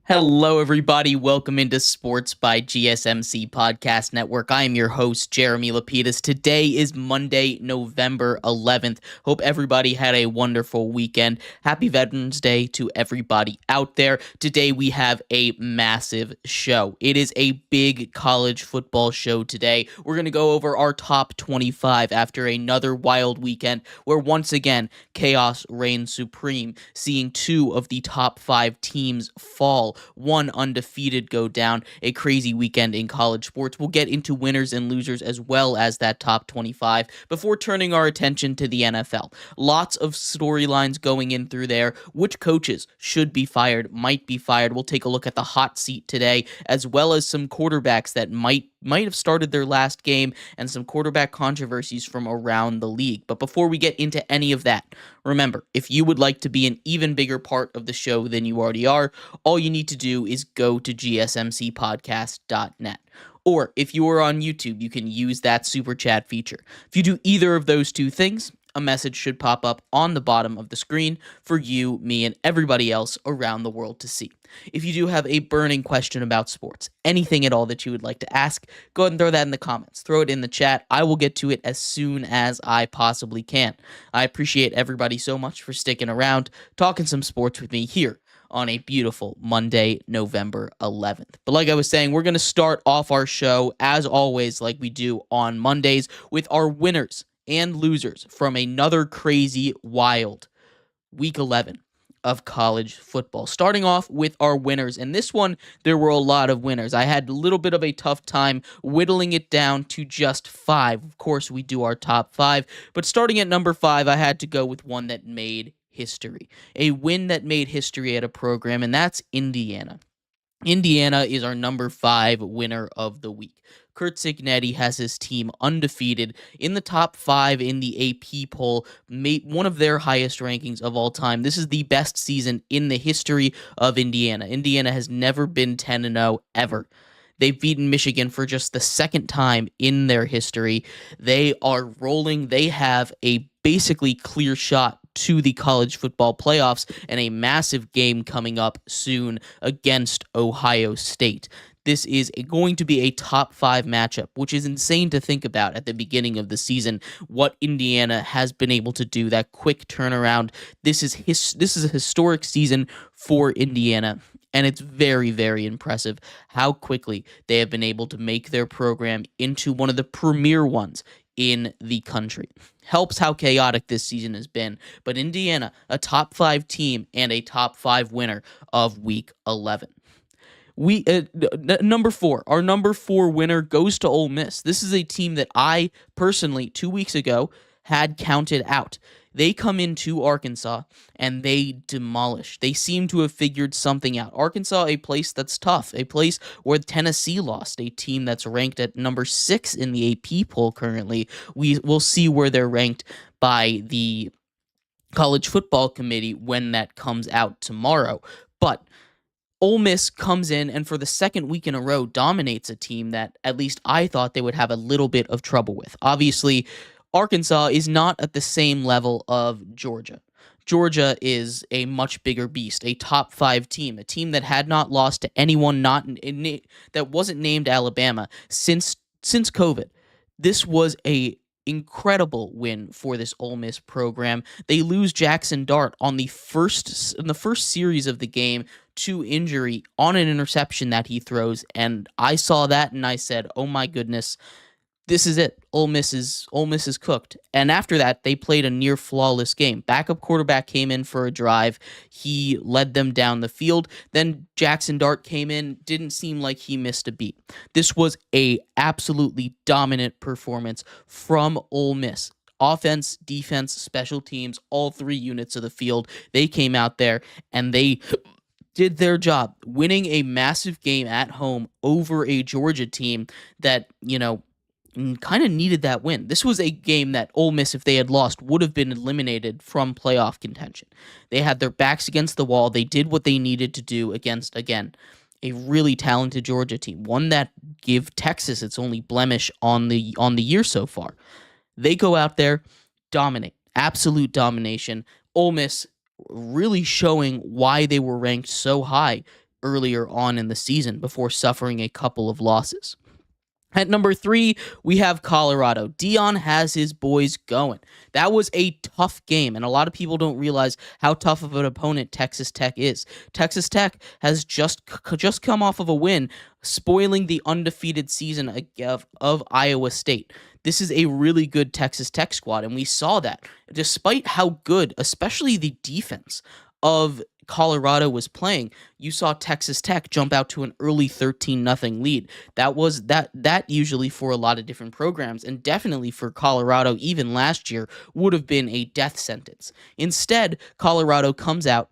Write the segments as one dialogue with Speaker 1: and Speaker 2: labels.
Speaker 1: Hello, everybody. Welcome into Sports by GSMC Podcast Network. I am your host, Jeremy Lapidus. Today is Monday, November 11th. Hope everybody had a wonderful weekend. Happy Veterans Day to everybody out there. Today, we have a massive show. It is a big college football show today. We're going to go over our top 25 after another wild weekend where, once again, chaos reigns supreme, seeing two of the top 5 teams fall. One undefeated go down. A crazy weekend in college sports. We'll get into winners and losers as well as that top 25 before turning our attention to the NFL. Lots of storylines going in through there. Which coaches should be fired, might be fired. We'll take a look at the hot seat today, as well as some quarterbacks that might have started their last game and some quarterback controversies from around the league. But before we get into any of that, remember, if you would like to be an even bigger part of the show than you already are, all you need to do is go to gsmcpodcast.net. Or if you are on YouTube, you can use that super chat feature. If you do either of those two things, a message should pop up on the bottom of the screen for you, me, and everybody else around the world to see. If you do have a burning question about sports, anything at all that you would like to ask, go ahead and throw that in the comments. Throw it in the chat. I will get to it as soon as I possibly can. I appreciate everybody so much for sticking around, talking some sports with me here on a beautiful Monday, November 11th. But like I was saying, we're going to start off our show, as always, like we do on Mondays, with our winners and losers from another crazy, wild Week 11 of college football. Starting off with our winners, and this one, there were a lot of winners. I had a little bit of a tough time whittling it down to just 5. Of course, we do our top 5, but starting at number 5, I had to go with one that made history. A win that made history at a program, and that's Indiana. Indiana is our number 5 winner of the week. Curt Cignetti has his team undefeated in the top 5 in the AP poll, made one of their highest rankings of all time. This is the best season in the history of Indiana. Indiana has never been 10-0 ever. They've beaten Michigan for just the second time in their history. They are rolling. They have a basically clear shot to the college football playoffs and a massive game coming up soon against Ohio State. This is going to be a top 5 matchup, which is insane to think about at the beginning of the season, what Indiana has been able to do, that quick turnaround. This is a historic season for Indiana, and it's very, very impressive how quickly they have been able to make their program into one of the premier ones in the country. Helps how chaotic this season has been, but Indiana, a top 5 team and a top 5 winner of Week 11. Number 4, our number 4 winner goes to Ole Miss. This is a team that I personally 2 weeks ago had counted out. They come into Arkansas and they demolish. They seem to have figured something out. Arkansas, a place that's tough, a place where Tennessee lost, a team that's ranked at number 6 in the AP poll currently. We'll see where they're ranked by the College Football Committee when that comes out tomorrow. But Ole Miss comes in and for the second week in a row dominates a team that at least I thought they would have a little bit of trouble with. Obviously, Arkansas is not at the same level of Georgia. Georgia is a much bigger beast, a top 5 team, a team that had not lost to anyone that wasn't named Alabama since COVID. This was a incredible win for this Ole Miss program. They lose Jackson Dart in the first series of the game to injury on an interception that he throws, and I saw that and I said, "Oh my goodness, this is it. Ole Miss is cooked." And after that, they played a near flawless game. Backup quarterback came in for a drive. He led them down the field. Then Jackson Dart came in. Didn't seem like he missed a beat. This was a absolutely dominant performance from Ole Miss. Offense, defense, special teams, all 3 units of the field. They came out there and they did their job, winning a massive game at home over a Georgia team that, kind of needed that win. This was a game that Ole Miss, if they had lost, would have been eliminated from playoff contention. They had their backs against the wall. They did what they needed to do against, again, a really talented Georgia team, one that gave Texas its only blemish on the year so far. They go out there, dominate, absolute domination. Ole Miss really showing why they were ranked so high earlier on in the season before suffering a couple of losses. At number 3, we have Colorado. Dion has his boys going. That was a tough game, and a lot of people don't realize how tough of an opponent Texas Tech is. Texas Tech has just come off of a win, spoiling the undefeated season of Iowa State. This is a really good Texas Tech squad, and we saw that. Despite how good, especially the defense of Colorado was playing, you saw Texas Tech jump out to an early 13-0 lead. That usually for a lot of different programs, and definitely for Colorado even last year, would have been a death sentence. Instead, Colorado comes out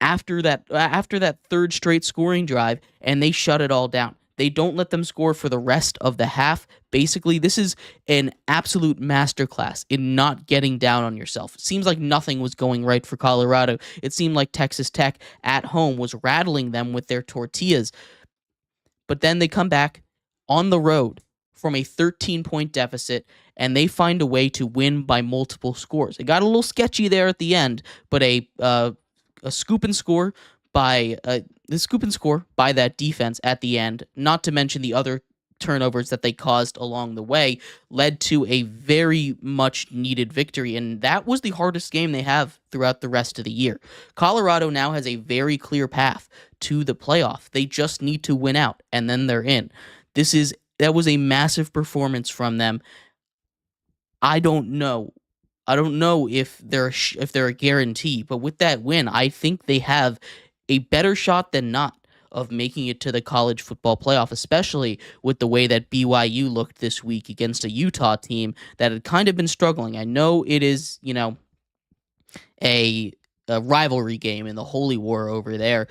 Speaker 1: after that third straight scoring drive, and they shut it all down. They don't let them score for the rest of the half. Basically, this is an absolute masterclass in not getting down on yourself. It seems like nothing was going right for Colorado. It seemed like Texas Tech at home was rattling them with their tortillas. But then they come back on the road from a 13-point deficit, and they find a way to win by multiple scores. It got a little sketchy there at the end, but a scoop and score by that defense at the end, not to mention the other turnovers that they caused along the way, led to a very much needed victory, and that was the hardest game they have throughout the rest of the year. Colorado now has a very clear path to the playoff. They just need to win out, and then they're in. That was a massive performance from them. I don't know if they're a guarantee, but with that win, I think they have a better shot than not of making it to the college football playoff, especially with the way that BYU looked this week against a Utah team that had kind of been struggling. I know it is, a rivalry game in the Holy War over there,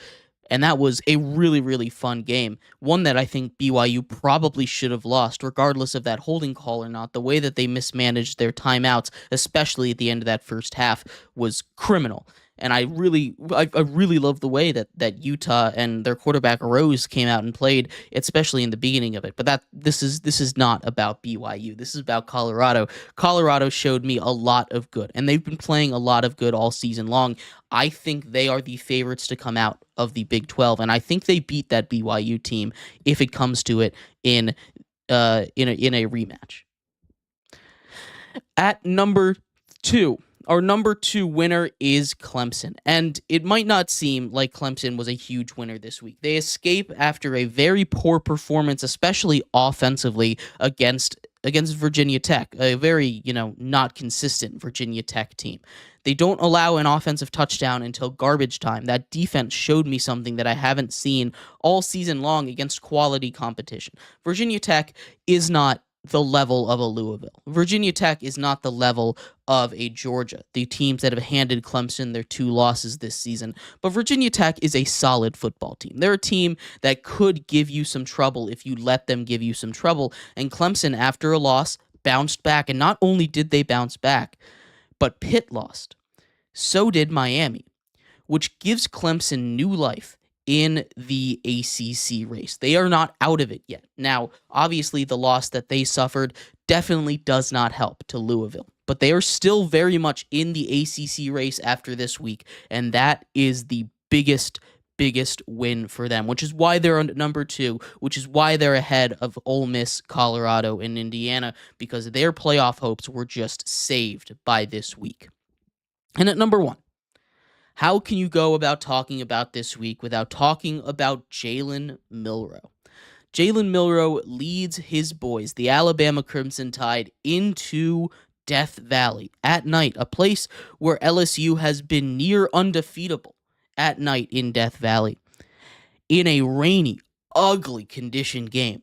Speaker 1: and that was a really, really fun game. One that I think BYU probably should have lost, regardless of that holding call or not. The way that they mismanaged their timeouts, especially at the end of that first half, was criminal. And I really love the way that Utah and their quarterback Rose came out and played, especially in the beginning of it. But this is not about BYU. This is about Colorado. Colorado showed me a lot of good, and they've been playing a lot of good all season long. I think they are the favorites to come out of the Big 12, and I think they beat that BYU team if it comes to it in a rematch. At number 2. Our number 2 winner is Clemson, and it might not seem like Clemson was a huge winner this week. They escape after a very poor performance, especially offensively, against Virginia Tech, a very, not consistent Virginia Tech team. They don't allow an offensive touchdown until garbage time. That defense showed me something that I haven't seen all season long against quality competition. Virginia Tech is not the level of a Louisville. Virginia Tech is not the level of a Georgia, the teams that have handed Clemson their 2 losses this season. But Virginia Tech is a solid football team. They're a team that could give you some trouble if you let them give you some trouble. And Clemson, after a loss, bounced back. And not only did they bounce back, but Pitt lost. So did Miami, which gives Clemson new life in the ACC race. They are not out of it yet. Now, obviously, the loss that they suffered definitely does not help to Louisville, but they are still very much in the ACC race after this week, and that is the biggest win for them, which is why they're on number 2, which is why they're ahead of Ole Miss, Colorado, and Indiana, because their playoff hopes were just saved by this week. And at number 1, how can you go about talking about this week without talking about Jalen Milroe? Jalen Milroe leads his boys, the Alabama Crimson Tide, into Death Valley at night, a place where LSU has been near undefeatable at night in Death Valley. In a rainy, ugly conditioned game,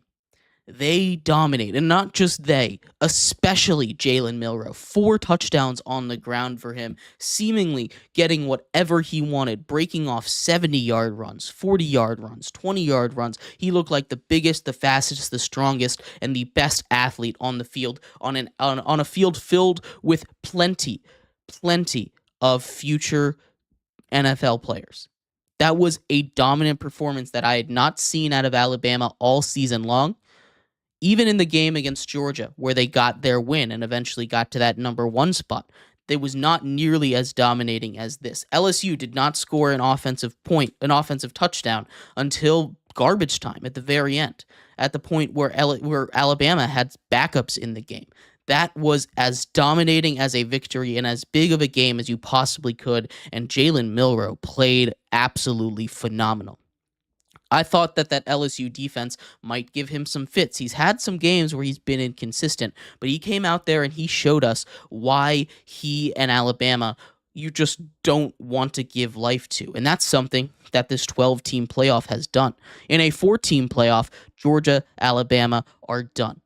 Speaker 1: they dominate, and not just they, especially Jalen Milroe. 4 touchdowns on the ground for him, seemingly getting whatever he wanted, breaking off 70-yard runs, 40-yard runs, 20-yard runs. He looked like the biggest, the fastest, the strongest, and the best athlete on the field, on a field filled with plenty of future NFL players. That was a dominant performance that I had not seen out of Alabama all season long. Even in the game against Georgia, where they got their win and eventually got to that number one spot, it was not nearly as dominating as this. LSU did not score an offensive touchdown until garbage time at the very end, at the point where Alabama had backups in the game. That was as dominating as a victory and as big of a game as you possibly could, and Jalen Milroe played absolutely phenomenal. I thought that LSU defense might give him some fits. He's had some games where he's been inconsistent, but he came out there and he showed us why he and Alabama you just don't want to give life to. And that's something that this 12-team playoff has done. In a 4-team playoff, Georgia, Alabama are done.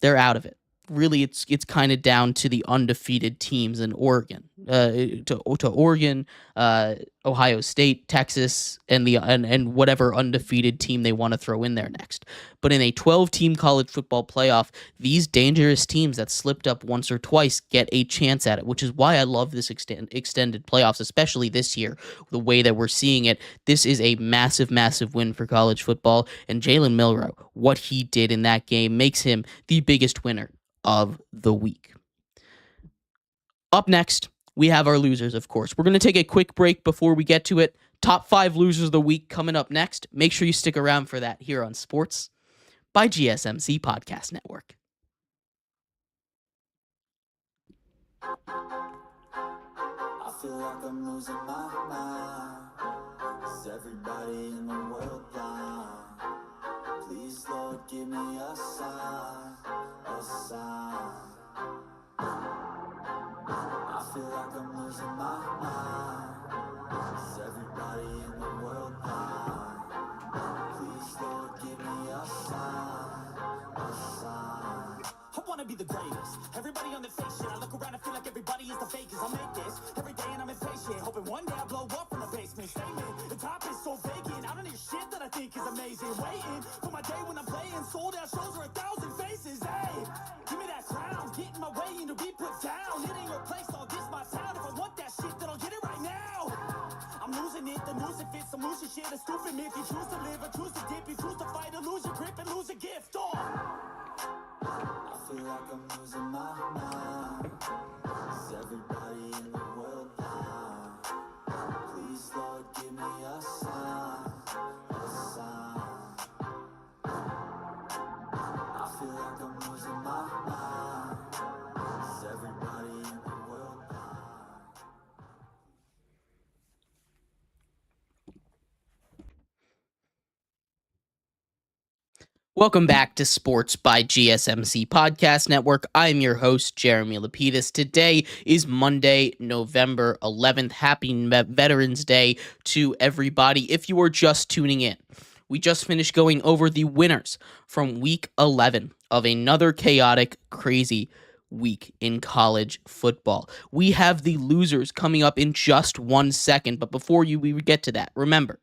Speaker 1: They're out of it. Really, it's kind of down to the undefeated teams in Oregon, to Oregon, Ohio State, Texas, and whatever undefeated team they want to throw in there next. But in a 12-team college football playoff, these dangerous teams that slipped up once or twice get a chance at it, which is why I love this extended playoffs, especially this year, the way that we're seeing it. This is a massive, massive win for college football, and Jalen Milroe, what he did in that game makes him the biggest winner of the week. Up next, we have our losers, of course. We're going to take a quick break before we get to it. Top 5 losers of the week coming up next. Make sure you stick around for that here on Sports by GSMC Podcast Network.
Speaker 2: I feel like I'm losing my mind. Is everybody in the world blind? Please, Lord, give me a sign, a sign. I feel like I'm losing my mind. Is everybody in the world blind? Please, Lord, give me a sign, a sign. I wanna be the greatest. Everybody on the fake shit. I look around and feel like everybody is the fakest. I make this every day and I'm impatient, hoping one day I blow up from a basement statement. The top is so vacant. I don't hear shit that I think is amazing. Waiting for my day when I'm playing sold out shows for 1,000 faces. Hey, give me that crown. Get in my way and to be put down. It ain't your place. All this my town. If I want that shit, then I'll get it right now. I'm losing it. The news it fits. I'm losing shit. A stupid myth. You choose to live or choose to dip. You choose to fight or lose your grip and lose a gift. Oh. I feel like I'm losing my mind. Is everybody in the world blind? Please, Lord, give me a sign, a sign. I feel like I'm losing my mind. Is everybody in the world blind?
Speaker 1: Welcome back to Sports by GSMC Podcast Network. I'm your host, Jeremy Lapidus. Today is Monday, November 11th. Happy Veterans Day to everybody. If you are just tuning in, we just finished going over the winners from Week 11 of another chaotic, crazy week in college football. We have the losers coming up in just 1 second, but before we get to that, remember,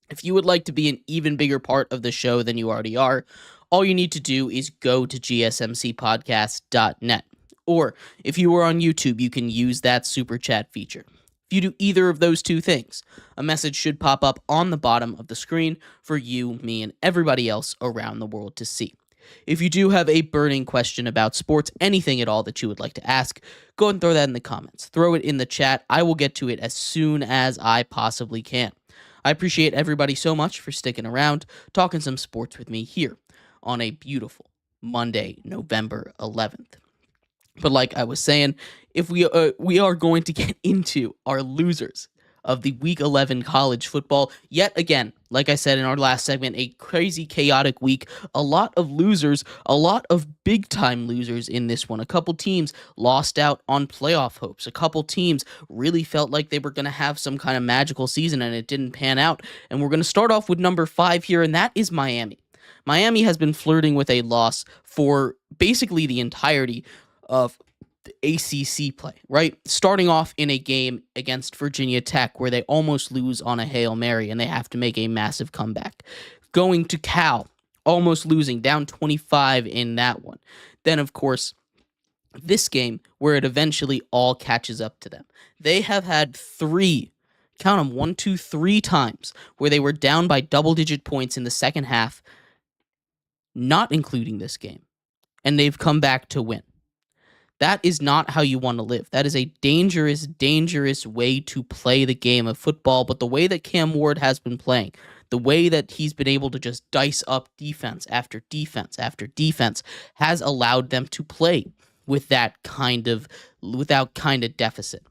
Speaker 1: if you would like to be an even bigger part of the show than you already are, all you need to do is go to gsmcpodcast.net. Or if you are on YouTube, you can use that super chat feature. If you do either of those two things, a message should pop up on the bottom of the screen for you, me, and everybody else around the world to see. If you do have a burning question about sports, anything at all that you would like to ask, go and throw that in the comments. Throw it in the chat. I will get to it as soon as I possibly can. I appreciate everybody so much for sticking around, talking some sports with me here on a beautiful Monday, November 11th. But like I was saying, if we are going to get into our losers of the Week 11 college football, yet again, like I said in our last segment, a crazy, chaotic week, a lot of losers, a lot of big-time losers in this one. A couple teams lost out on playoff hopes. A couple teams really felt like they were going to have some kind of magical season, and it didn't pan out. And we're going to start off with number 5 here, and that is Miami. Miami has been flirting with a loss for basically the entirety of ACC play, right? Starting off in a game against Virginia Tech where they almost lose on a Hail Mary and they have to make a massive comeback. Going to Cal, almost losing, down 25 in that one. Then, of course, this game where it eventually all catches up to them. They have had 3, count them, 1, 2, 3 times where they were down by double-digit points in the second half, not including this game, and they've come back to win. That is not how you want to live. That is a dangerous, dangerous way to play the game of football. But the way that Cam Ward has been playing, the way that he's been able to just dice up defense after defense after defense, has allowed them to play with that kind of deficit.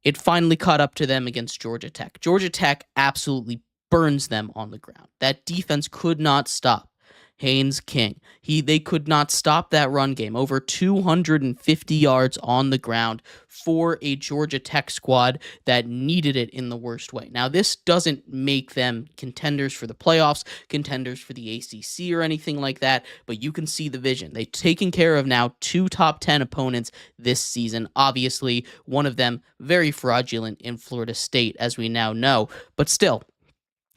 Speaker 1: It finally caught up to them against Georgia Tech. Georgia Tech absolutely burns them on the ground. That defense could not stop Haynes King. They could not stop that run game. Over 250 yards on the ground for a Georgia Tech squad that needed it in the worst way. Now, this doesn't make them contenders for the playoffs, contenders for the ACC or anything like that, but you can see the vision. They've taken care of now 2 top 10 opponents this season. Obviously, one of them very fraudulent in Florida State, as we now know, but still,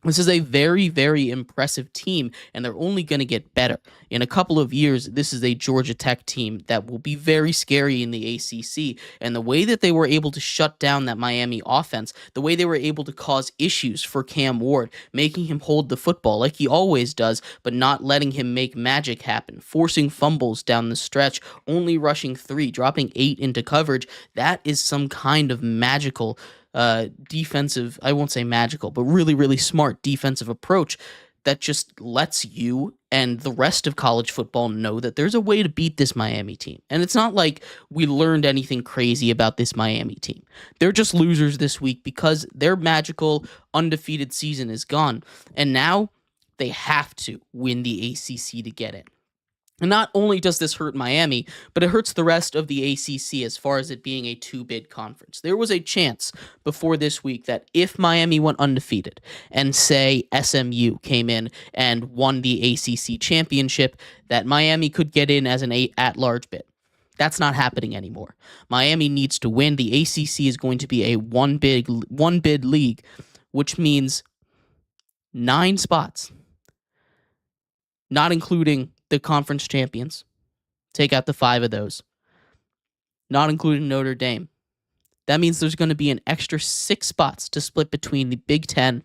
Speaker 1: this is a very, very impressive team, and they're only going to get better. In a couple of years, this is a Georgia Tech team that will be very scary in the ACC, and the way that they were able to shut down that Miami offense, the way they were able to cause issues for Cam Ward, making him hold the football like he always does, but not letting him make magic happen, forcing fumbles down the stretch, only rushing 3, dropping 8 into coverage, that is some kind of magical defensive, I won't say magical, but really, really smart defensive approach that just lets you and the rest of college football know that there's a way to beat this Miami team. And it's not like we learned anything crazy about this Miami team. They're just losers this week because their magical, undefeated season is gone. And now they have to win the ACC to get in. And not only does this hurt Miami, but it hurts the rest of the ACC as far as it being a 2-bid conference. There was a chance before this week that if Miami went undefeated and say SMU came in and won the ACC championship, that Miami could get in as an at-large bid. That's not happening anymore. Miami needs to win. The ACC is going to be a one-bid league, which means 9 spots, not including the conference champions. Take out the 5 of those, not including Notre Dame. That means there's going to be an extra 6 spots to split between the Big Ten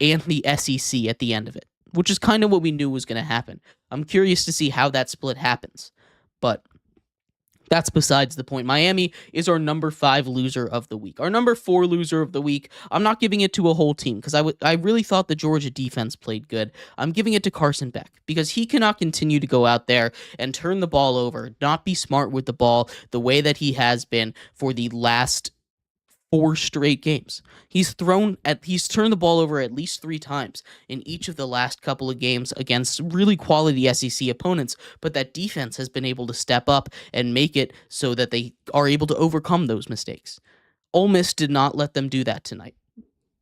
Speaker 1: and the SEC at the end of it, which is kind of what we knew was going to happen. I'm curious to see how that split happens, but that's besides the point. Miami is our number 5 loser of the week. Our number 4 loser of the week, I'm not giving it to a whole team because I really thought the Georgia defense played good. I'm giving it to Carson Beck because he cannot continue to go out there and turn the ball over, not be smart with the ball the way that he has been for the last 4 straight games. He's turned the ball over at least 3 times in each of the last couple of games against really quality SEC opponents, but that defense has been able to step up and make it so that they are able to overcome those mistakes. Ole Miss did not let them do that tonight.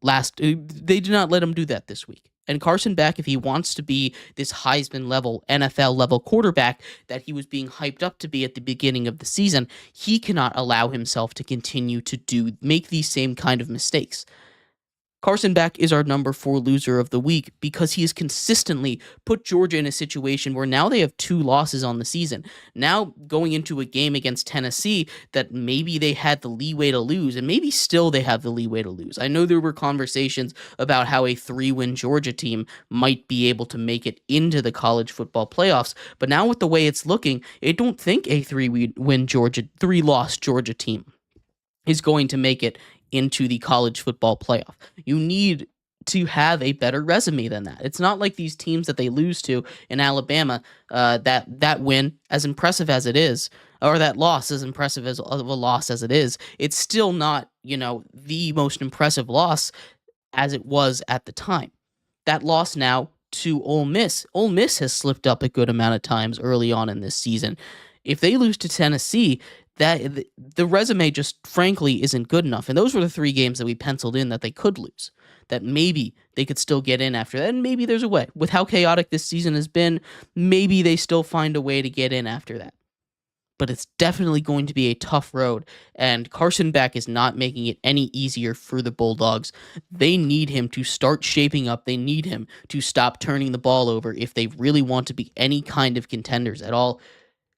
Speaker 1: They did not let him do that this week. And Carson Beck, if he wants to be this Heisman level, NFL level quarterback that he was being hyped up to be at the beginning of the season, he cannot allow himself to continue to make these same kind of mistakes. Carson Beck is our number 4 loser of the week because he has consistently put Georgia in a situation where now they have 2 losses on the season. Now going into a game against Tennessee that maybe they had the leeway to lose, and maybe still they have the leeway to lose. I know there were conversations about how a 3-win Georgia team might be able to make it into the college football playoffs, but now with the way it's looking, I don't think a 3-loss Georgia team is going to make it into the college football playoff. You need to have a better resume than that. It's not like these teams that they lose to in Alabama, that win, as impressive as it is, or that loss, as impressive as of a loss as it is, it's still not, the most impressive loss as it was at the time. That loss now to Ole Miss. Ole Miss has slipped up a good amount of times early on in this season. If they lose to Tennessee, that the resume just frankly isn't good enough. And those were the 3 games that we penciled in that they could lose, that maybe they could still get in after that. And maybe there's a way. With how chaotic this season has been, maybe they still find a way to get in after that. But it's definitely going to be a tough road, and Carson Beck is not making it any easier for the Bulldogs. They need him to start shaping up. They need him to stop turning the ball over if they really want to be any kind of contenders at all.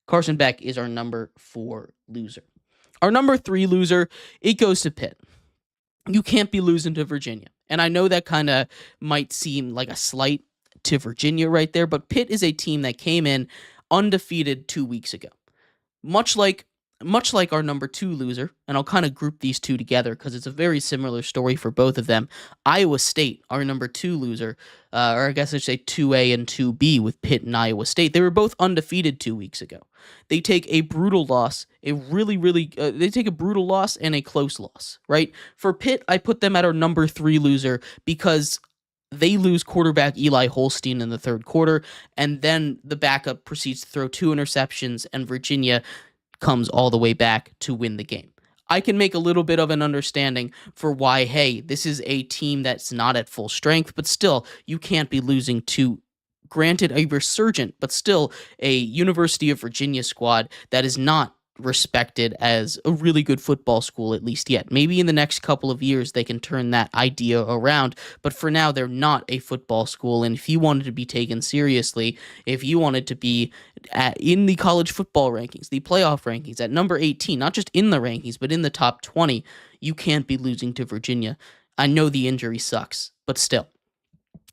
Speaker 1: Carson Beck is our number 4 loser. Our number 3 loser, it goes to Pitt. You can't be losing to Virginia. And I know that kind of might seem like a slight to Virginia right there, but Pitt is a team that came in undefeated 2 weeks ago. Much like our number 2 loser, and I'll kind of group these two together because it's a very similar story for both of them. Iowa State, our number 2 loser, or I guess I should say 2A and 2B with Pitt and Iowa State. They were both undefeated 2 weeks ago. They take a brutal loss, they take a brutal loss and a close loss, right? For Pitt, I put them at our number 3 loser because they lose quarterback Eli Holstein in the third quarter, and then the backup proceeds to throw 2 interceptions, and Virginia comes all the way back to win the game. I can make a little bit of an understanding for why, hey, this is a team that's not at full strength, but still, you can't be losing to, granted, a resurgent, but still a University of Virginia squad that is not respected as a really good football school, at least yet. Maybe in the next couple of years they can turn that idea around, but for now they're not a football school, and if you wanted to be taken seriously, if you wanted to be in the college football rankings, the playoff rankings, at number 18, not just in the rankings, but in the top 20, you can't be losing to Virginia. I know the injury sucks, but still.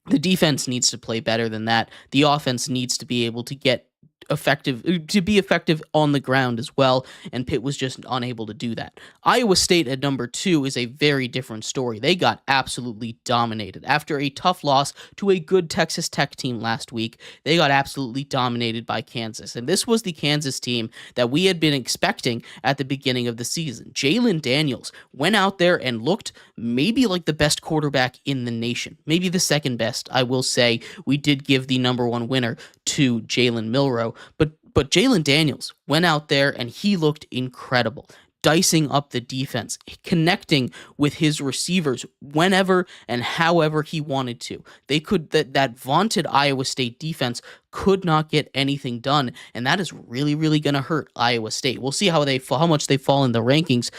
Speaker 1: The defense needs to play better than that. The offense needs to be able to be effective on the ground as well, and Pitt was just unable to do that. Iowa State at number 2 is a very different story. They got absolutely dominated. After a tough loss to a good Texas Tech team last week, they got absolutely dominated by Kansas, and this was the Kansas team that we had been expecting at the beginning of the season. Jalen Daniels went out there and looked maybe like the best quarterback in the nation, maybe the second best. I will say we did give the number 1 winner to Jalen Milroe, but Jalen Daniels went out there and he looked incredible, dicing up the defense, connecting with his receivers whenever and however he wanted to. That vaunted Iowa State defense could not get anything done, and that is really, really going to hurt Iowa State. We'll see how much they fall in the rankings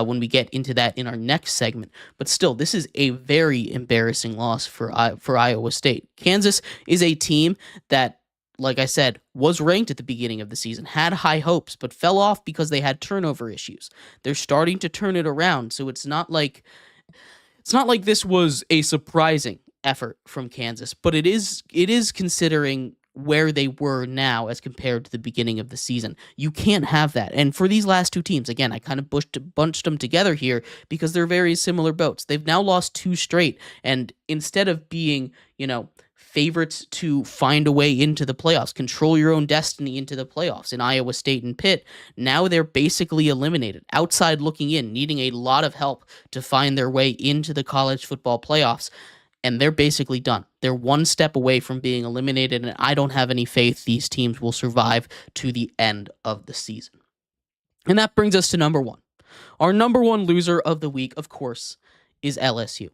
Speaker 1: when we get into that in our next segment. But still, this is a very embarrassing loss for Iowa State. Kansas is a team that, like I said, was ranked at the beginning of the season, had high hopes, but fell off because they had turnover issues. They're starting to turn it around, so it's not like this was a surprising effort from Kansas, but it is considering where they were now as compared to the beginning of the season. You can't have that. And for these last 2 teams, again, I kind of bunched them together here because they're very similar boats. They've now lost 2 straight, and instead of being, favorites to find a way into the playoffs, control your own destiny into the playoffs in Iowa State and Pitt, now they're basically eliminated, outside looking in, needing a lot of help to find their way into the college football playoffs, and they're basically done. They're 1 step away from being eliminated, and I don't have any faith these teams will survive to the end of the season. And that brings us to number 1. Our number 1 loser of the week, of course, is LSU.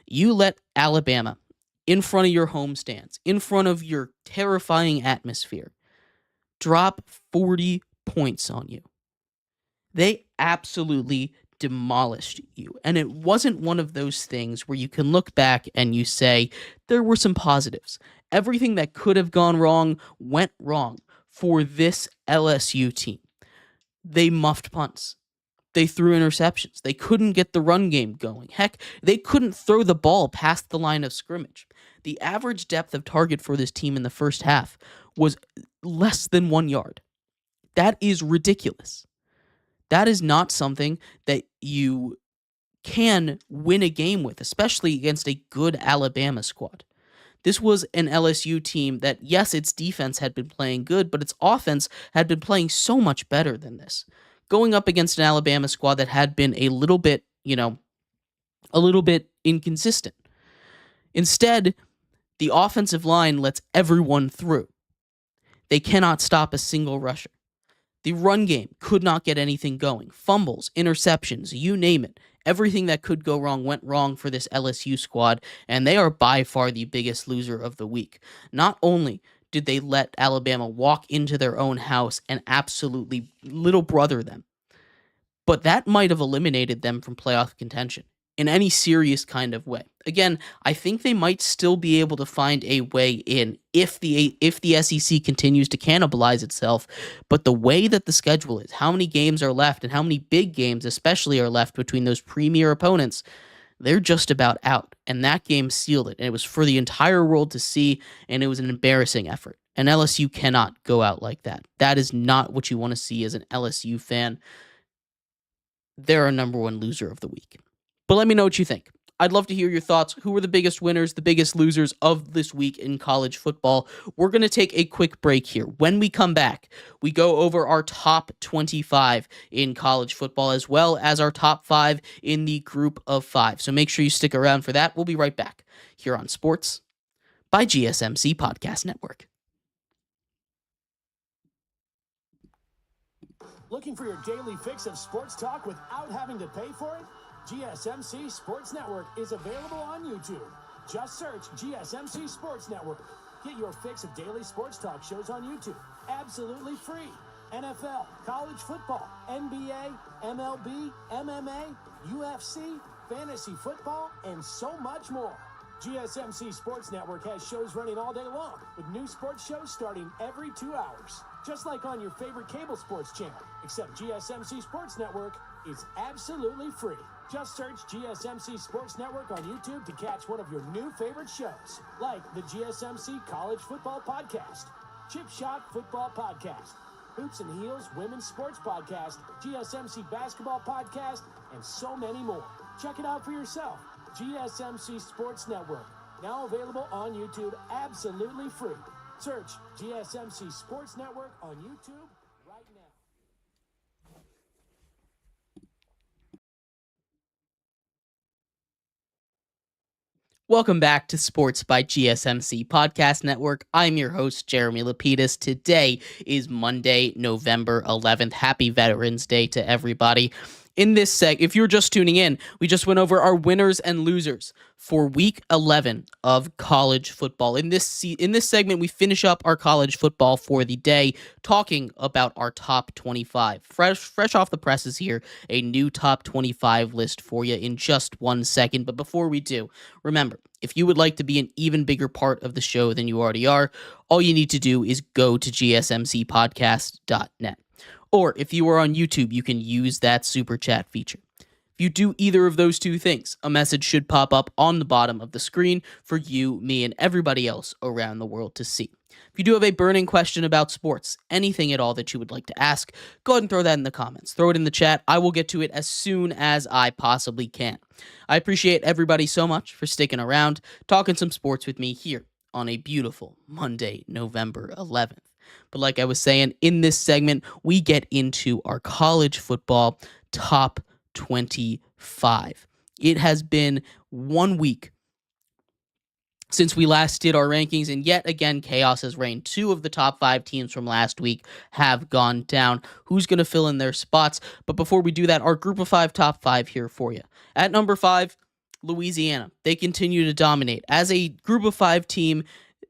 Speaker 1: You let Alabama, in front of your home stands, in front of your terrifying atmosphere, drop 40 points on you. They absolutely demolished you. And it wasn't one of those things where you can look back and you say, there were some positives. Everything that could have gone wrong went wrong for this LSU team. They muffed punts. They threw interceptions. They couldn't get the run game going. Heck, they couldn't throw the ball past the line of scrimmage. The average depth of target for this team in the first half was less than 1 yard. That is ridiculous. That is not something that you can win a game with, especially against a good Alabama squad. This was an LSU team that, yes, its defense had been playing good, but its offense had been playing so much better than this. Going up against an Alabama squad that had been a little bit inconsistent. Instead, the offensive line lets everyone through. They cannot stop a single rusher. The run game could not get anything going. Fumbles, interceptions, you name it. Everything that could go wrong went wrong for this LSU squad, and they are by far the biggest loser of the week. Not only did they let Alabama walk into their own house and absolutely little brother them, but that might have eliminated them from playoff contention in any serious kind of way. Again, I think they might still be able to find a way in if the SEC continues to cannibalize itself, but the way that the schedule is, how many games are left and how many big games especially are left between those premier opponents, they're just about out. And that game sealed it. And it was for the entire world to see, and it was an embarrassing effort. And LSU cannot go out like that. That is not what you want to see as an LSU fan. They're our number one loser of the week. But let me know what you think. I'd love to hear your thoughts. Who were the biggest winners, the biggest losers of this week in college football? We're going to take a quick break here. When we come back, we go over our top 25 in college football, as well as our top 5 in the group of 5. So make sure you stick around for that. We'll be right back here on Sports by GSMC Podcast Network.
Speaker 3: Looking for your daily fix of sports talk without having to pay for it? GSMC Sports Network is available on YouTube. Just search GSMC Sports Network. Get your fix of daily sports talk shows on YouTube, absolutely free. NFL, college football, NBA, MLB, MMA, UFC, fantasy football, and so much more. GSMC Sports Network has shows running all day long, with new sports shows starting every 2 hours. Just like on your favorite cable sports channel, except GSMC Sports Network is absolutely free. Just search GSMC Sports Network on YouTube to catch one of your new favorite shows, like the GSMC College Football Podcast, Chip Shot Football Podcast, Hoops and Heels Women's Sports Podcast, GSMC Basketball Podcast, and so many more. Check it out for yourself. GSMC Sports Network, now available on YouTube absolutely free. Search GSMC Sports Network on YouTube right now.
Speaker 1: Welcome back to Sports by GSMC Podcast Network. I'm your host, Jeremy Lapidus. Today is Monday, November 11th. Happy Veterans Day to everybody. In this if you're just tuning in, we just went over our winners and losers for Week 11 of college football. In this segment, we finish up our college football for the day, talking about our top 25. Fresh off the presses here, a new top 25 list for you in just 1 second. But before we do, remember, if you would like to be an even bigger part of the show than you already are, all you need to do is go to gsmcpodcast.net. Or if you are on YouTube, you can use that super chat feature. If you do either of those two things, a message should pop up on the bottom of the screen for you, me, and everybody else around the world to see. If you do have a burning question about sports, anything at all that you would like to ask, go ahead and throw that in the comments. Throw it in the chat. I will get to it as soon as I possibly can. I appreciate everybody so much for sticking around, talking some sports with me here on a beautiful Monday, November 11th. But like I was saying, in this segment, we get into our college football top 25. It has been 1 week since we last did our rankings, and yet again, chaos has reigned. 2 of the top 5 teams from last week have gone down. Who's going to fill in their spots? But before we do that, our group of 5 top 5 here for you. At number 5, Louisiana. They continue to dominate. As a group of 5 team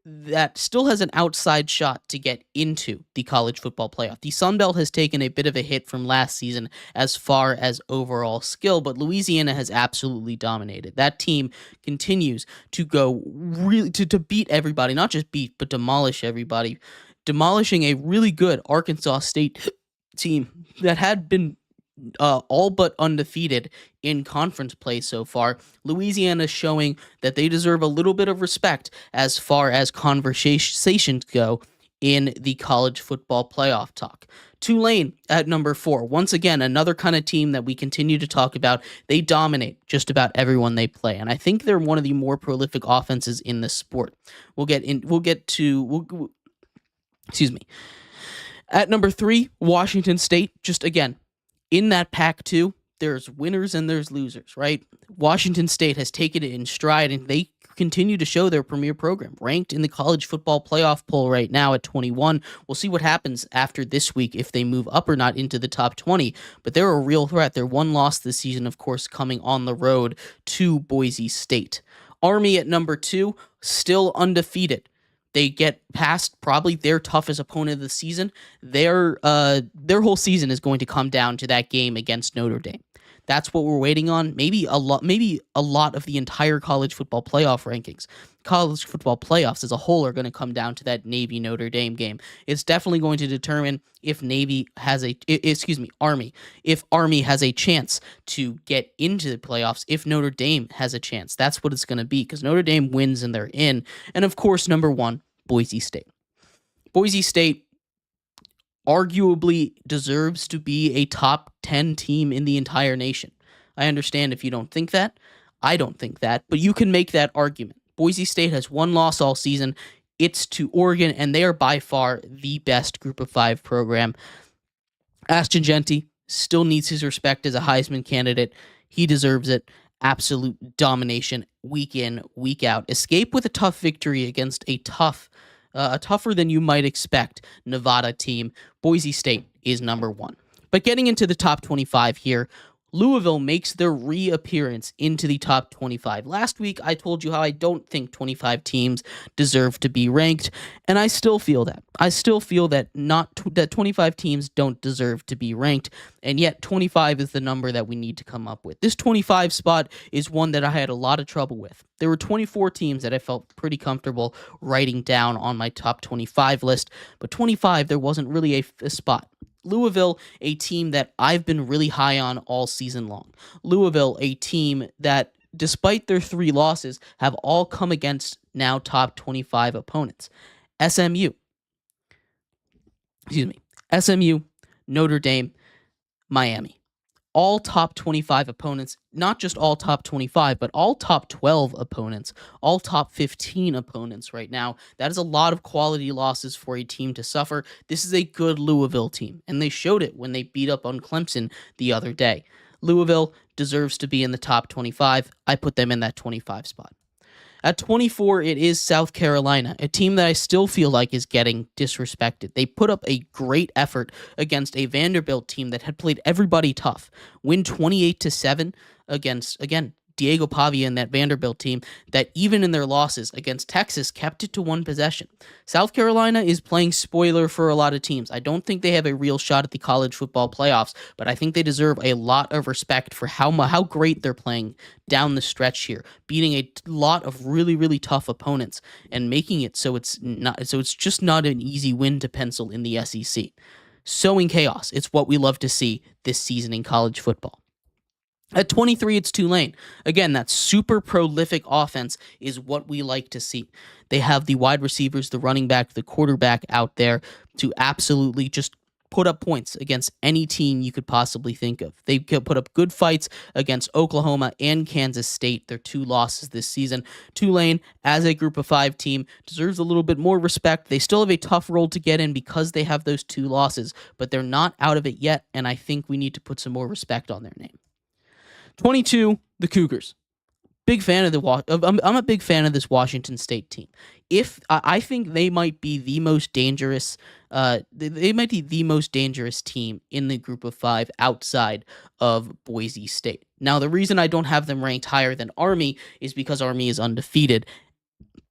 Speaker 1: that still has an outside shot to get into the college football playoff. The Sun Belt has taken a bit of a hit from last season as far as overall skill, but Louisiana has absolutely dominated. That team continues to go really to beat everybody, not just beat, but demolish everybody, demolishing a really good Arkansas State team that had been all but undefeated in conference play so far. Louisiana showing that they deserve a little bit of respect as far as conversations go in the college football playoff talk. Tulane at number 4. Once again, another kind of team that we continue to talk about. They dominate just about everyone they play, and I think they're one of the more prolific offenses in the sport. Excuse me. At number 3, Washington State. Just again, in that pack too, there's winners and there's losers, right? Washington State has taken it in stride, and they continue to show their premier program, ranked in the college football playoff poll right now at 21. We'll see what happens after this week if they move up or not into the top 20, but they're a real threat. They're one loss this season, of course, coming on the road to Boise State. Army at number 2, still undefeated. They get past probably their toughest opponent of the season. Their whole season is going to come down to that game against Notre Dame. That's what we're waiting on. Maybe a lot of the entire college football playoff rankings. College football playoffs as a whole are going to come down to that Navy Notre Dame game. It's definitely going to determine if Army, if Army has a chance to get into the playoffs, if Notre Dame has a chance. That's what it's going to be, because Notre Dame wins and they're in. And of course, number one, Boise State. Boise State arguably deserves to be a top 10 team in the entire nation. I understand if you don't think that. I don't think that, but you can make that argument. Boise State has one loss all season. It's to Oregon, and they are by far the best Group of Five program. Ashton Jeanty still needs his respect as a Heisman candidate. He deserves it. Absolute domination week in, week out. Escape with a tough victory against a tougher than you might expect Nevada team. Boise State is number one. But getting into the top 25 here, Louisville makes their reappearance into the top 25. Last week, I told you how I don't think 25 teams deserve to be ranked, and I still feel that. I still feel that that 25 teams don't deserve to be ranked, and yet 25 is the number that we need to come up with. This 25 spot is one that I had a lot of trouble with. There were 24 teams that I felt pretty comfortable writing down on my top 25 list, but 25, there wasn't really a spot. Louisville, a team that I've been really high on all season long. Louisville, a team that, despite their 3 losses, have all come against now top 25 opponents. SMU, Notre Dame, Miami. All top 25 opponents, not just all top 25, but all top 12 opponents, all top 15 opponents right now. That is a lot of quality losses for a team to suffer. This is a good Louisville team, and they showed it when they beat up on Clemson the other day. Louisville deserves to be in the top 25. I put them in that 25 spot. At 24, it is South Carolina, a team that I still feel like is getting disrespected. They put up a great effort against a Vanderbilt team that had played everybody tough. Win 28-7 against, again, Diego Pavia and that Vanderbilt team that even in their losses against Texas kept it to 1 possession. South Carolina is playing spoiler for a lot of teams. I don't think they have a real shot at the college football playoffs, but I think they deserve a lot of respect for how great they're playing down the stretch here, beating a lot of really, really tough opponents and making it so it's just not an easy win to pencil in the SEC. Sowing chaos. It's what we love to see this season in college football. At 23, it's Tulane. Again, that super prolific offense is what we like to see. They have the wide receivers, the running back, the quarterback out there to absolutely just put up points against any team you could possibly think of. They could put up good fights against Oklahoma and Kansas State, their 2 losses this season. Tulane, as a Group of 5 team, deserves a little bit more respect. They still have a tough role to get in because they have those 2 losses, but they're not out of it yet, and I think we need to put some more respect on their name. 22, the Cougars. Big fan of I'm a big fan of this Washington State team. I think they might be the most dangerous. They might be the most dangerous team in the Group of 5 outside of Boise State. Now, the reason I don't have them ranked higher than Army is because Army is undefeated.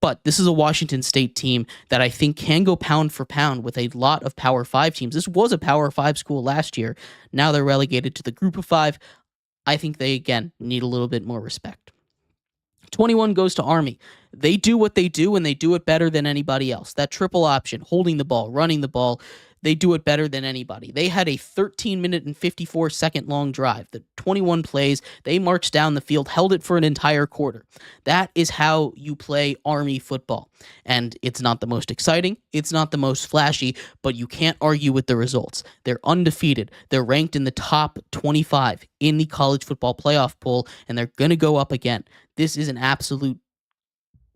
Speaker 1: But this is a Washington State team that I think can go pound for pound with a lot of Power 5 teams. This was a Power 5 school last year. Now they're relegated to the Group of 5. I think they, again, need a little bit more respect. 21 goes to Army. They do what they do, and they do it better than anybody else. That triple option, holding the ball, running the ball, they do it better than anybody. They had a 13-minute and 54-second long drive. The 21 plays, they marched down the field, held it for an entire quarter. That is how you play Army football. And it's not the most exciting, it's not the most flashy, but you can't argue with the results. They're undefeated. They're ranked in the top 25 in the college football playoff poll, and they're going to go up again. This is an absolute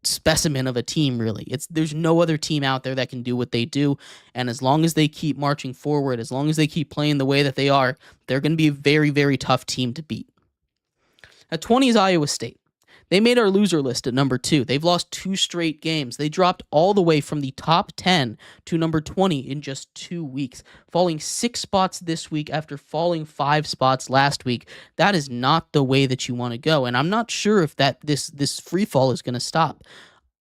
Speaker 1: specimen of a team, really. There's no other team out there that can do what they do, and as long as they keep marching forward, as long as they keep playing the way that they are, they're going to be a very, very tough team to beat. At 20 is Iowa State. They made our loser list at number 2. They've lost 2 straight games. They dropped all the way from the top 10 to number 20 in just 2 weeks, falling 6 spots this week after falling 5 spots last week. That is not the way that you want to go, and I'm not sure if this free fall is going to stop.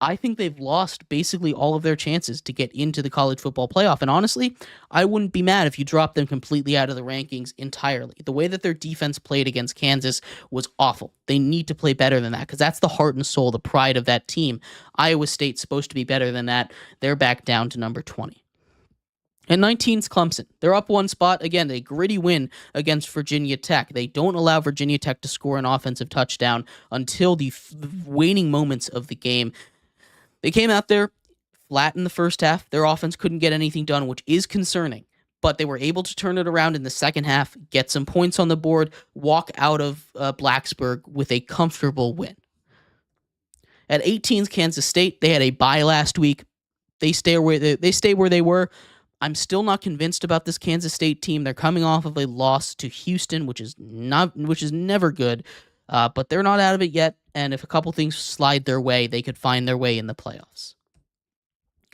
Speaker 1: I think they've lost basically all of their chances to get into the college football playoff. And honestly, I wouldn't be mad if you dropped them completely out of the rankings entirely. The way that their defense played against Kansas was awful. They need to play better than that because that's the heart and soul, the pride of that team. Iowa State's supposed to be better than that. They're back down to number 20. And 19's Clemson. They're up one spot. Again, a gritty win against Virginia Tech. They don't allow Virginia Tech to score an offensive touchdown until the waning moments of the game. They came out there flat in the first half. Their offense couldn't get anything done, which is concerning. But they were able to turn it around in the second half, get some points on the board, walk out of Blacksburg with a comfortable win. At 18's Kansas State, they had a bye last week. They stay where they were. I'm still not convinced about this Kansas State team. They're coming off of a loss to Houston, which is never good, but they're not out of it yet. And if a couple things slide their way, they could find their way in the playoffs.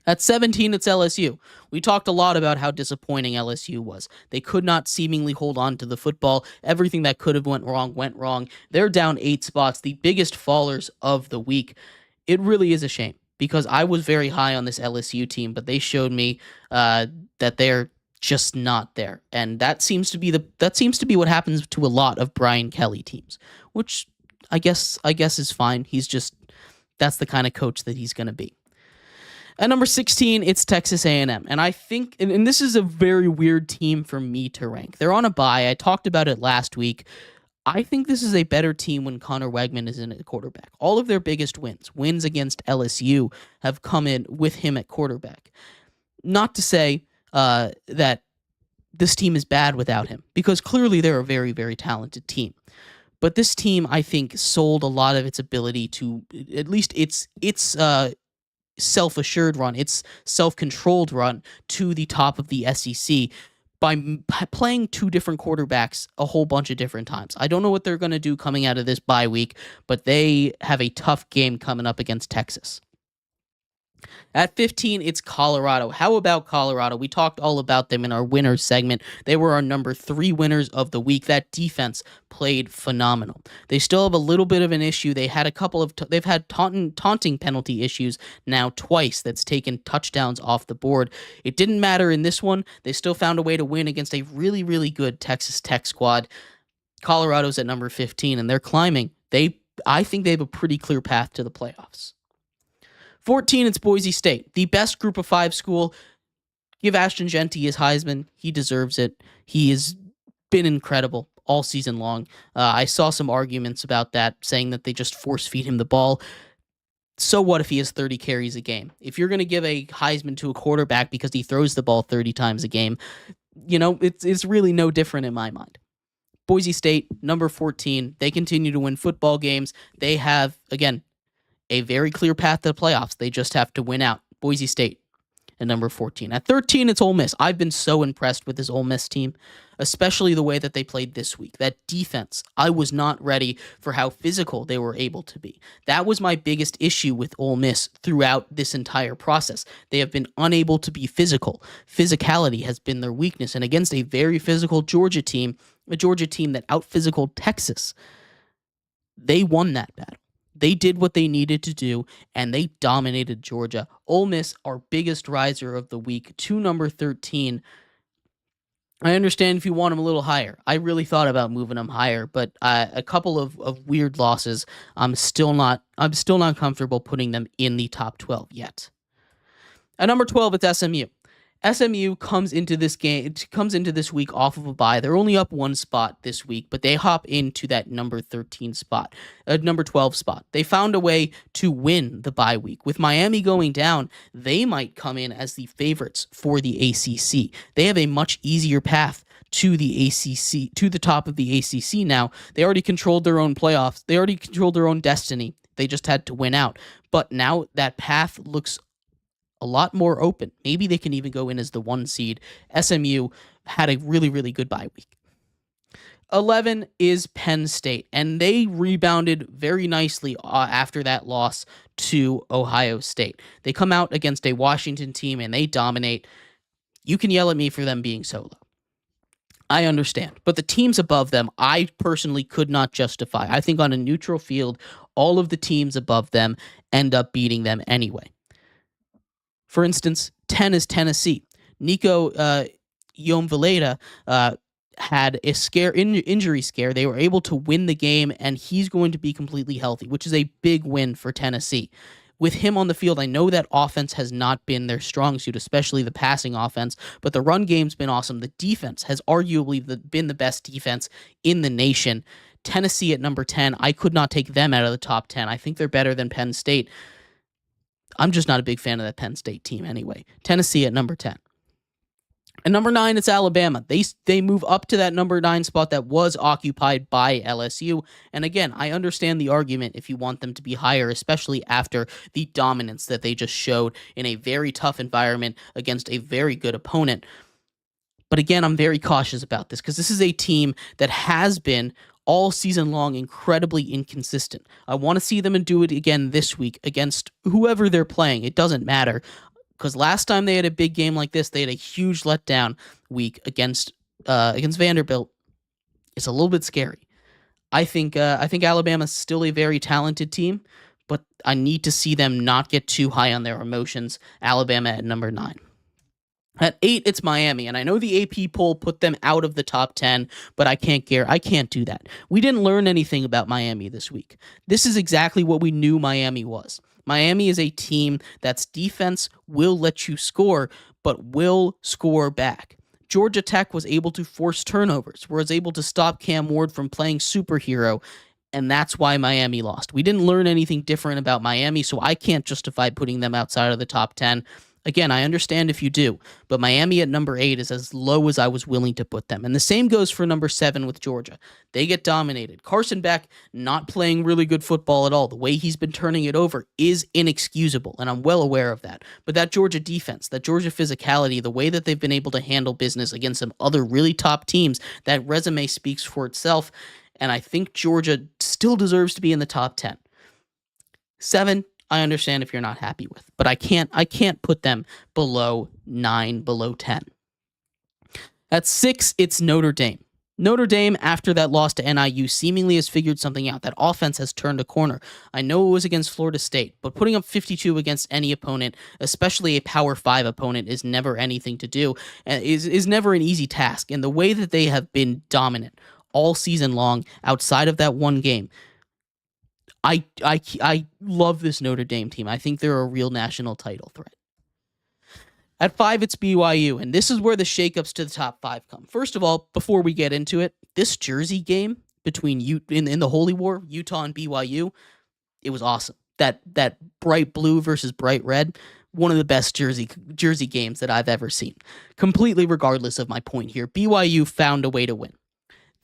Speaker 1: At 17, it's LSU. We talked a lot about how disappointing LSU was. They could not seemingly hold on to the football. Everything that could have went wrong. They're down 8 spots, the biggest fallers of the week. It really is a shame, because I was very high on this LSU team, but they showed me that they're just not there, and that seems to be what happens to a lot of Brian Kelly teams, which I guess is fine. That's the kind of coach that he's going to be. At number 16, it's Texas A&M, and I think, and this is a very weird team for me to rank. They're on a bye. I talked about it last week. I think this is a better team when Connor Wegman is in at quarterback. All of their biggest wins against LSU, have come in with him at quarterback. Not to say that this team is bad without him, because clearly they're a very, very talented team. But this team, I think, sold a lot of its ability to, at least its self-assured run, its self-controlled run to the top of the SEC by playing 2 different quarterbacks a whole bunch of different times. I don't know what they're going to do coming out of this bye week, but they have a tough game coming up against Texas. At 15, it's Colorado. How about Colorado? We talked all about them in our winners segment. They were our number 3 winners of the week. That defense played phenomenal. They still have a little bit of an issue. They had they've had taunting penalty issues now twice. That's taken touchdowns off the board. It didn't matter in this one. They still found a way to win against a really, really good Texas Tech squad. Colorado's at number 15, and they're climbing. I think they have a pretty clear path to the playoffs. 14, it's Boise State, the best group of 5 school. Give Ashton Genty his Heisman. He deserves it. He has been incredible all season long. I saw some arguments about that, saying that they just force feed him the ball. So what if he has 30 carries a game? If you're going to give a Heisman to a quarterback because he throws the ball 30 times a game, it's really no different in my mind. Boise State, number 14, they continue to win football games. They have, again, a very clear path to the playoffs. They just have to win out. Boise State at number 14. At 13, it's Ole Miss. I've been so impressed with this Ole Miss team, especially the way that they played this week. That defense, I was not ready for how physical they were able to be. That was my biggest issue with Ole Miss throughout this entire process. They have been unable to be physical. Physicality has been their weakness, and against a very physical Georgia team, a Georgia team that out-physicaled Texas, they won that battle. They did what they needed to do, and they dominated Georgia. Ole Miss, our biggest riser of the week, to number 13. I understand if you want them a little higher. I really thought about moving them higher, but a couple of weird losses. I'm still not comfortable putting them in the top 12 yet. At number 12, it's SMU. SMU comes into this week off of a bye. They're only up 1 spot this week, but they hop into that number 13 spot, number 12 spot. They found a way to win the bye week. With Miami going down, they might come in as the favorites for the ACC. They have a much easier path to the ACC, to the top of the ACC now. They already controlled their own playoffs. They already controlled their own destiny. They just had to win out. But now that path looks a lot more open. Maybe they can even go in as the 1 seed. SMU had a really, really good bye week. 11 is Penn State, and they rebounded very nicely after that loss to Ohio State. They come out against a Washington team, and they dominate. You can yell at me for them being so low. I understand. But the teams above them, I personally could not justify. I think on a neutral field, all of the teams above them end up beating them anyway. For instance, 10 is Tennessee. Nico Iamvaleta had a injury scare. They were able to win the game, and he's going to be completely healthy, which is a big win for Tennessee. With him on the field, I know that offense has not been their strong suit, especially the passing offense, but the run game's been awesome. The defense has arguably been the best defense in the nation. Tennessee at number 10, I could not take them out of the top 10. I think they're better than Penn State. I'm just not a big fan of that Penn State team anyway. Tennessee at number 10. At number 9, it's Alabama. They move up to that number 9 spot that was occupied by LSU. And again, I understand the argument if you want them to be higher, especially after the dominance that they just showed in a very tough environment against a very good opponent. But again, I'm very cautious about this because this is a team that has been all season long incredibly inconsistent. I want to see them do it again this week against whoever they're playing. It doesn't matter. Because last time they had a big game like this, they had a huge letdown week against Vanderbilt. It's a little bit scary. I think Alabama's still a very talented team, but I need to see them not get too high on their emotions. Alabama at number 9. At 8, it's Miami, and I know the AP poll put them out of the top 10, but I can't do that. We didn't learn anything about Miami this week. This is exactly what we knew Miami was. Miami is a team that's defense will let you score, but will score back. Georgia Tech was able to force turnovers, was able to stop Cam Ward from playing superhero, and that's why Miami lost. We didn't learn anything different about Miami, so I can't justify putting them outside of the top 10. Again, I understand if you do, but Miami at number 8 is as low as I was willing to put them. And the same goes for number 7 with Georgia. They get dominated. Carson Beck not playing really good football at all. The way he's been turning it over is inexcusable, and I'm well aware of that. But that Georgia defense, that Georgia physicality, the way that they've been able to handle business against some other really top teams, that resume speaks for itself, and I think Georgia still deserves to be in the top 10. 7, I understand if you're not happy with, but I can't put them below 9, below 10. At 6, it's Notre Dame. Notre Dame, after that loss to NIU, seemingly has figured something out. That offense has turned a corner. I know it was against Florida State, but putting up 52 against any opponent, especially a Power 5 opponent, is never anything to do, and is never an easy task. And the way that they have been dominant all season long, outside of that one game, I love this Notre Dame team. I think they're a real national title threat. At 5, it's BYU, and this is where the shakeups to the top 5 come. First of all, before we get into it, this Jersey game between in the Holy War, Utah and BYU, it was awesome. That bright blue versus bright red, one of the best Jersey games that I've ever seen. Completely regardless of my point here, BYU found a way to win.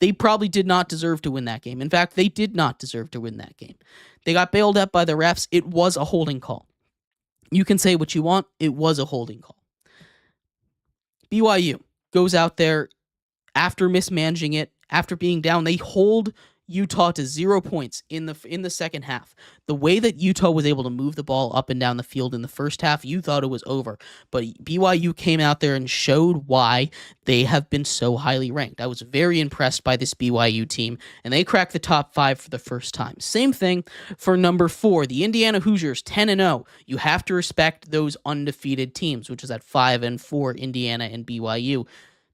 Speaker 1: They probably did not deserve to win that game. In fact, they did not deserve to win that game. They got bailed out by the refs. It was a holding call. You can say what you want. It was a holding call. BYU goes out there after mismanaging it, after being down. They hold Utah to 0 points in the second half. The way that Utah was able to move the ball up and down the field in the first half, you thought it was over. But BYU came out there and showed why they have been so highly ranked. I was very impressed by this BYU team, and they cracked the top 5 for the first time. Same thing for number 4, the Indiana Hoosiers, 10-0. You have to respect those undefeated teams, which is at 5 and 4, Indiana and BYU.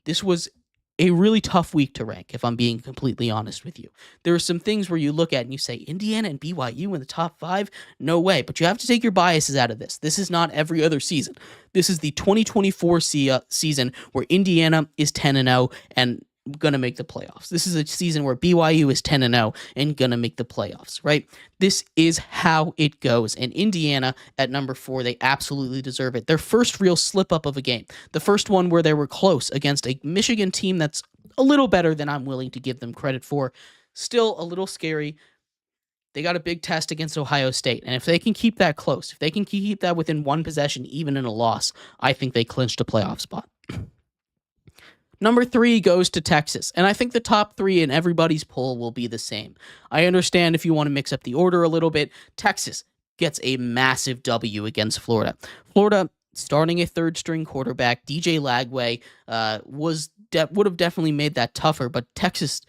Speaker 1: This was a really tough week to rank, if I'm being completely honest with you. There are some things where you look at and you say, Indiana and BYU in the top 5? No way. But you have to take your biases out of this. This is not every other season. This is the 2024 season where Indiana is 10-0 and going to make the playoffs. This is a season where BYU is 10-0 and going to make the playoffs, right? This is how it goes. And Indiana at number 4, they absolutely deserve it. Their first real slip up of a game. The first one where they were close against a Michigan team that's a little better than I'm willing to give them credit for. Still a little scary. They got a big test against Ohio State. And if they can keep that close, if they can keep that within one possession, even in a loss, I think they clinched a playoff spot. Number 3 goes to Texas, and I think the top 3 in everybody's poll will be the same. I understand if you want to mix up the order a little bit. Texas gets a massive W against Florida. Florida, starting a third-string quarterback, DJ Lagway, would have definitely made that tougher, but Texas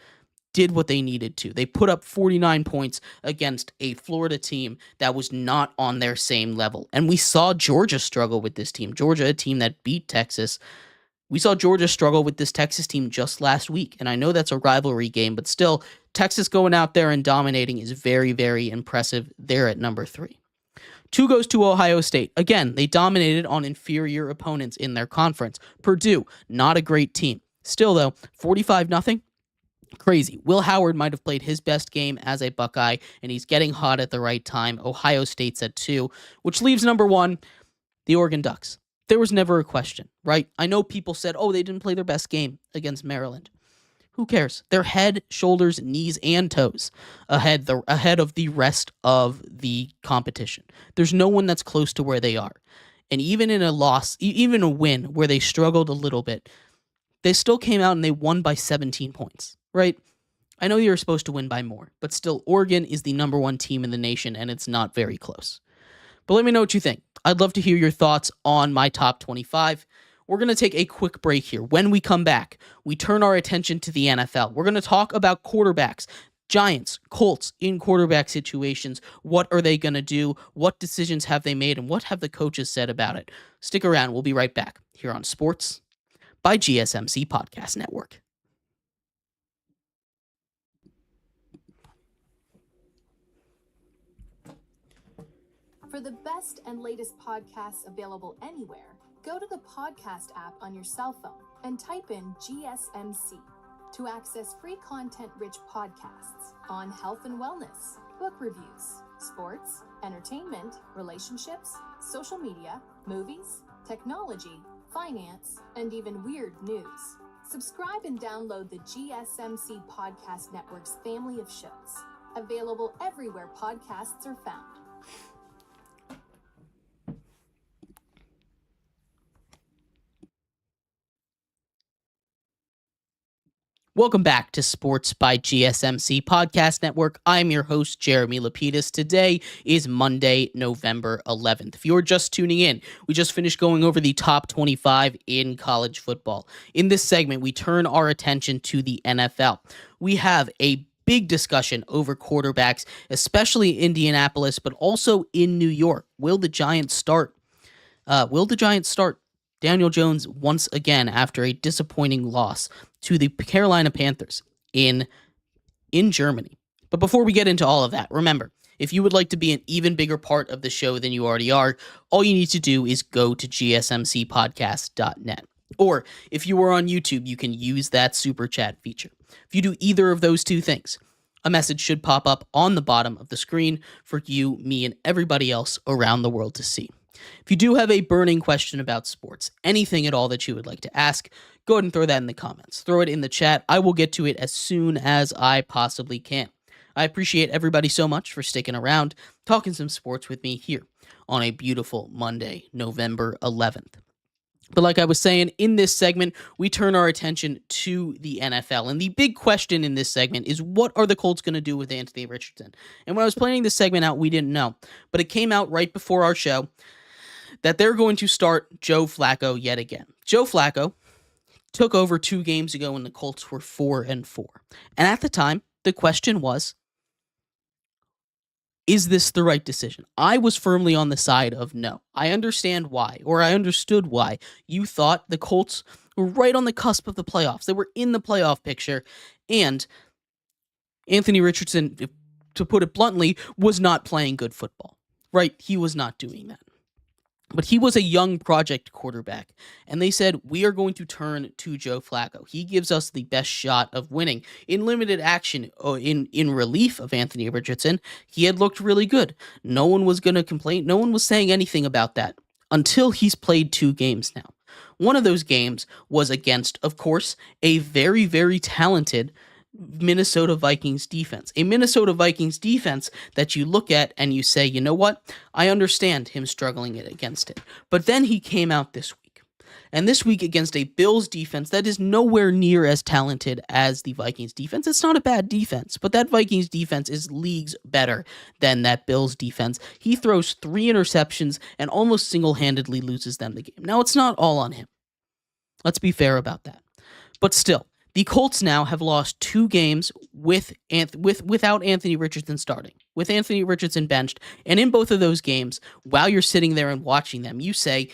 Speaker 1: did what they needed to. They put up 49 points against a Florida team that was not on their same level. And we saw Georgia struggle with this team. Georgia, a team that beat Texas. We saw Georgia struggle with this Texas team just last week. And I know that's a rivalry game, but still, Texas going out there and dominating is very, very impressive. They're at number 3. 2 goes to Ohio State. Again, they dominated on inferior opponents in their conference. Purdue, not a great team. Still, though, 45-0. Crazy. Will Howard might have played his best game as a Buckeye, and he's getting hot at the right time. Ohio State's at 2, which leaves number 1, the Oregon Ducks. There was never a question, right? I know people said, oh, they didn't play their best game against Maryland. Who cares? They're head, shoulders, knees, and toes ahead of the rest of the competition. There's no one that's close to where they are. And even in a loss, even a win where they struggled a little bit, they still came out and they won by 17 points, right? I know you're supposed to win by more, but still, Oregon is the number 1 team in the nation, and it's not very close. But let me know what you think. I'd love to hear your thoughts on my top 25. We're going to take a quick break here. When we come back, we turn our attention to the NFL. We're going to talk about quarterbacks, Giants, Colts in quarterback situations. What are they going to do? What decisions have they made? And what have the coaches said about it? Stick around. We'll be right back here on Sports by GSMC Podcast Network.
Speaker 4: For the best and latest podcasts available anywhere, go to the podcast app on your cell phone and type in GSMC to access free content-rich podcasts on health and wellness, book reviews, sports, entertainment, relationships, social media, movies, technology, finance, and even weird news. Subscribe and download the GSMC Podcast Network's family of shows, available everywhere podcasts are found.
Speaker 1: Welcome back to Sports by GSMC Podcast Network. I'm your host, Jeremy Lapidus. Today is Monday, November 11th. If you're just tuning in, we just finished going over the top 25 in college football. In this segment, we turn our attention to the NFL. We have a big discussion over quarterbacks, especially Indianapolis, but also in New York. Will the Giants start? Daniel Jones once again after a disappointing loss to the Carolina Panthers in Germany. But before we get into all of that, remember, if you would like to be an even bigger part of the show than you already are, all you need to do is go to gsmcpodcast.net. Or if you are on YouTube, you can use that super chat feature. If you do either of those two things, a message should pop up on the bottom of the screen for you, me, and everybody else around the world to see. If you do have a burning question about sports, anything at all that you would like to ask, go ahead and throw that in the comments. Throw it in the chat. I will get to it as soon as I possibly can. I appreciate everybody so much for sticking around, talking some sports with me here on a beautiful Monday, November 11th. But like I was saying, in this segment, we turn our attention to the NFL. And the big question in this segment is, what are the Colts going to do with Anthony Richardson? And when I was planning this segment out, we didn't know. But it came out right before our show that they're going to start Joe Flacco yet again. Joe Flacco took over 2 games ago when the Colts were 4-4. And at the time, the question was, is this the right decision? I was firmly on the side of no. I understand why, or I understood why. You thought the Colts were right on the cusp of the playoffs. They were in the playoff picture, and Anthony Richardson, to put it bluntly, was not playing good football. Right? He was not doing that. But he was a young project quarterback, and they said, we are going to turn to Joe Flacco. He gives us the best shot of winning. In limited action, in relief of Anthony Richardson, he had looked really good. No one was going to complain. No one was saying anything about that until he's played 2 games now. One of those games was against, of course, a very, very talented Minnesota Vikings defense. A Minnesota Vikings defense that you look at and you say, you know what? I understand him struggling against it. But then he came out this week. And this week against a Bills defense that is nowhere near as talented as the Vikings defense. It's not a bad defense, but that Vikings defense is leagues better than that Bills defense. He throws 3 interceptions and almost single-handedly loses them the game. Now, it's not all on him. Let's be fair about that. But still, The Colts now have lost 2 games without Anthony Richardson starting, with Anthony Richardson benched, and in both of those games, while you're sitting there and watching them, you say,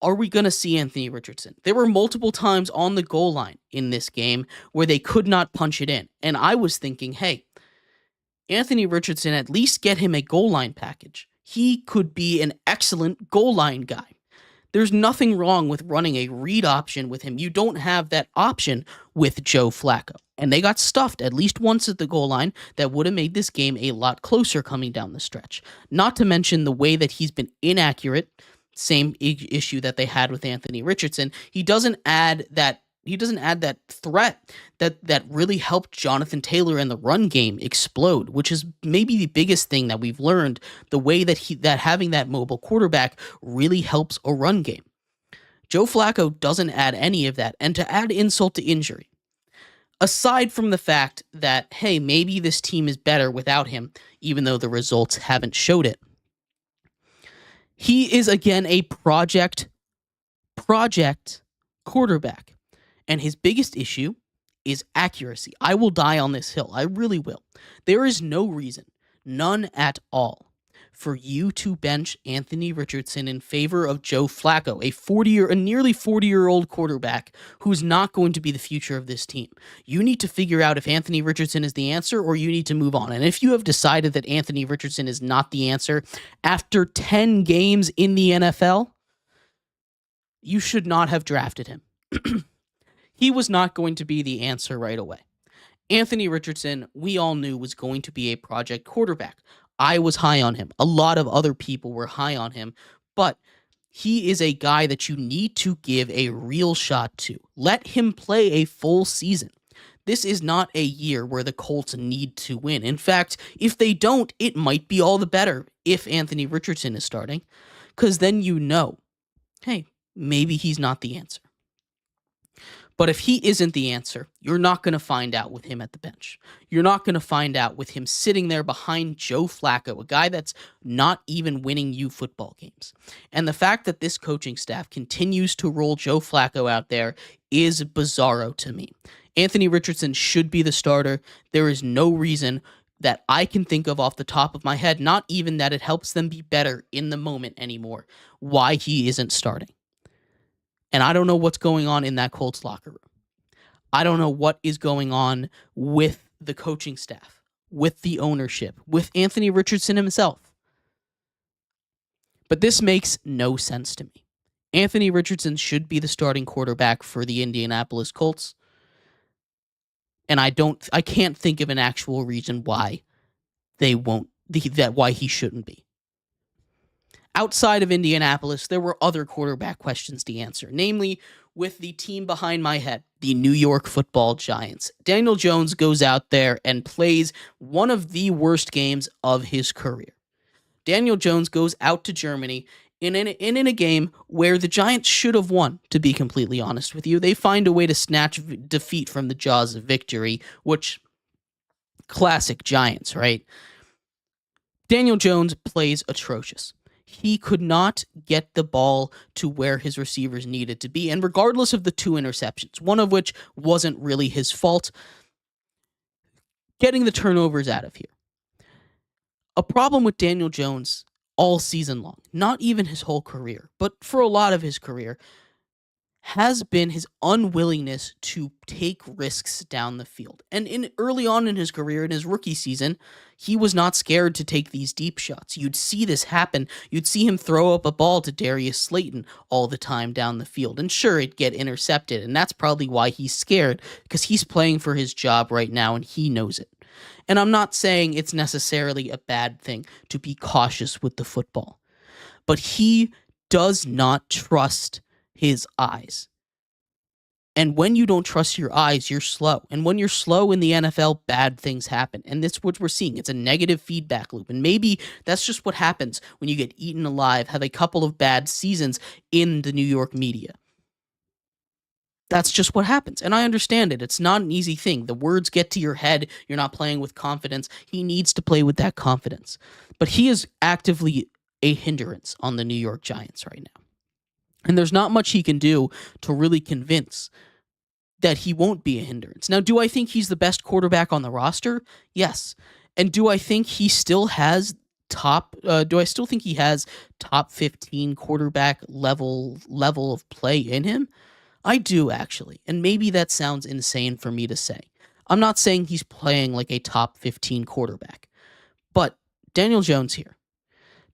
Speaker 1: are we going to see Anthony Richardson? There were multiple times on the goal line in this game where they could not punch it in, and I was thinking, hey, Anthony Richardson, at least get him a goal line package. He could be an excellent goal line guy. There's nothing wrong with running a read option with him. You don't have that option with Joe Flacco. And they got stuffed at least once at the goal line that would have made this game a lot closer coming down the stretch. Not to mention the way that he's been inaccurate, same issue that they had with Anthony Richardson. He doesn't add that threat that really helped Jonathan Taylor and the run game explode, which is maybe the biggest thing that we've learned, the way that having that mobile quarterback really helps a run game. Joe Flacco doesn't add any of that, and to add insult to injury, aside from the fact that, hey, maybe this team is better without him, even though the results haven't showed it, he is again a project quarterback. And his biggest issue is accuracy. I will die on this hill. I really will. There is no reason, none at all, for you to bench Anthony Richardson in favor of Joe Flacco, a nearly 40-year-old quarterback who's not going to be the future of this team. You need to figure out if Anthony Richardson is the answer or you need to move on. And if you have decided that Anthony Richardson is not the answer after 10 games in the NFL, you should not have drafted him. He was not going to be the answer right away. Anthony Richardson, we all knew, was going to be a project quarterback. I was high on him. A lot of other people were high on him, but he is a guy that you need to give a real shot to. Let him play a full season. This is not a year where the Colts need to win. In fact, if they don't, it might be all the better if Anthony Richardson is starting, because then you know, hey, maybe he's not the answer. But if he isn't the answer, you're not going to find out with him at the bench. You're not going to find out with him sitting there behind Joe Flacco, a guy that's not even winning you football games. And the fact that this coaching staff continues to roll Joe Flacco out there is bizarro to me. Anthony Richardson should be the starter. There is no reason that I can think of off the top of my head, not even that it helps them be better in the moment anymore, why he isn't starting. And I don't know what's going on in that Colts locker room. I don't know what is going on with the coaching staff, with the ownership, with Anthony Richardson himself. But this makes no sense to me. Anthony Richardson should be the starting quarterback for the Indianapolis Colts. And I can't think of an actual reason why why he shouldn't be. Outside of Indianapolis, there were other quarterback questions to answer, namely with the team behind my head, the New York Football Giants. Daniel Jones goes out there and plays one of the worst games of his career. Daniel Jones goes out to Germany in a game where the Giants should have won, to be completely honest with you. They find a way to snatch defeat from the jaws of victory, which, classic Giants, right? Daniel Jones plays atrocious. He could not get the ball to where his receivers needed to be. And regardless of the 2 interceptions, one of which wasn't really his fault, getting the turnovers out of here. A problem with Daniel Jones all season long, not even his whole career, but for a lot of his career, has been his unwillingness to take risks down the field. And early on in his career, in his rookie season, he was not scared to take these deep shots. You'd see this happen. You'd see him throw up a ball to Darius Slayton all the time down the field. And sure, it'd get intercepted, and that's probably why he's scared, because he's playing for his job right now, and he knows it. And I'm not saying it's necessarily a bad thing to be cautious with the football, but he does not trust his eyes. And when you don't trust your eyes, you're slow. And when you're slow in the NFL, bad things happen. And that's what we're seeing. It's a negative feedback loop. And maybe that's just what happens when you get eaten alive, have a couple of bad seasons in the New York media. That's just what happens. And I understand it. It's not an easy thing. The words get to your head. You're not playing with confidence. He needs to play with that confidence. But he is actively a hindrance on the New York Giants right now. And there's not much he can do to really convince that he won't be a hindrance. Now, do I think he's the best quarterback on the roster? Yes. And do I think he still has top 15 quarterback level of play in him? I do, actually. And maybe that sounds insane for me to say. I'm not saying he's playing like a top 15 quarterback. But Daniel Jones here.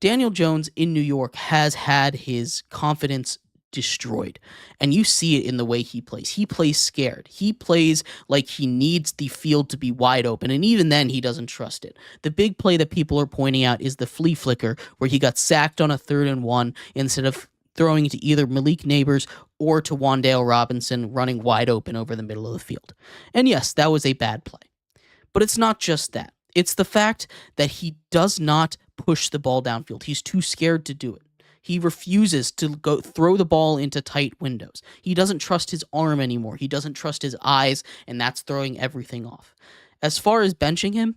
Speaker 1: Daniel Jones in New York has had his confidence destroyed. And you see it in the way he plays. He plays scared. He plays like he needs the field to be wide open. And even then, he doesn't trust it. The big play that people are pointing out is the flea flicker, where he got sacked on a 3rd and 1 instead of throwing to either Malik Neighbors or to Wan'Dale Robinson running wide open over the middle of the field. And yes, that was a bad play. But it's not just that. It's the fact that he does not push the ball downfield. He's too scared to do it. He refuses to go throw the ball into tight windows. He doesn't trust his arm anymore. He doesn't trust his eyes, and that's throwing everything off. As far as benching him,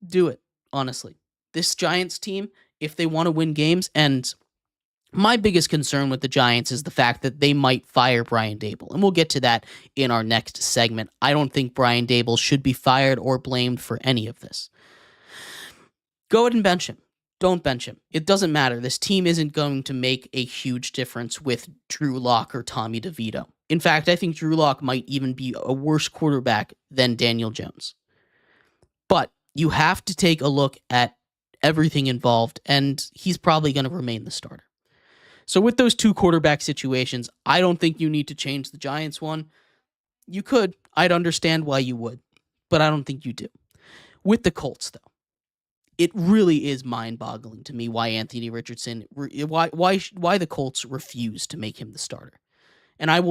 Speaker 1: do it, honestly. This Giants team, if they want to win games, and my biggest concern with the Giants is the fact that they might fire Brian Daboll, and we'll get to that in our next segment. I don't think Brian Daboll should be fired or blamed for any of this. Go ahead and bench him. Don't bench him. It doesn't matter. This team isn't going to make a huge difference with Drew Lock or Tommy DeVito. In fact, I think Drew Lock might even be a worse quarterback than Daniel Jones. But you have to take a look at everything involved, and he's probably going to remain the starter. So with those two quarterback situations, I don't think you need to change the Giants one. You could. I'd understand why you would, but I don't think you do. With the Colts, though, it really is mind-boggling to me why Anthony Richardson, why the Colts refuse to make him the starter. And I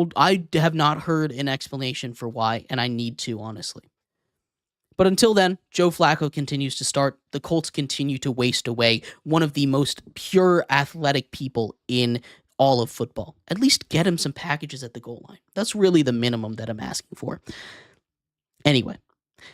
Speaker 1: have not heard an explanation for why, and I need to, honestly. But until then, Joe Flacco continues to start. The Colts continue to waste away one of the most pure athletic people in all of football. At least get him some packages at the goal line. That's really the minimum that I'm asking for. Anyway,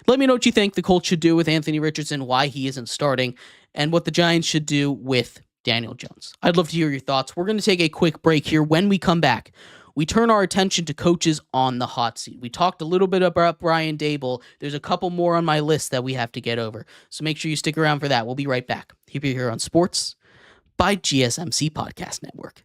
Speaker 1: let me know what you think the Colts should do with Anthony Richardson, why he isn't starting, and what the Giants should do with Daniel Jones. I'd love to hear your thoughts. We're going to take a quick break here. When we come back, we turn our attention to coaches on the hot seat. We talked a little bit about Brian Daboll. There's a couple more on my list that we have to get over. So make sure you stick around for that. We'll be right back. Here on Sports by GSMC Podcast Network.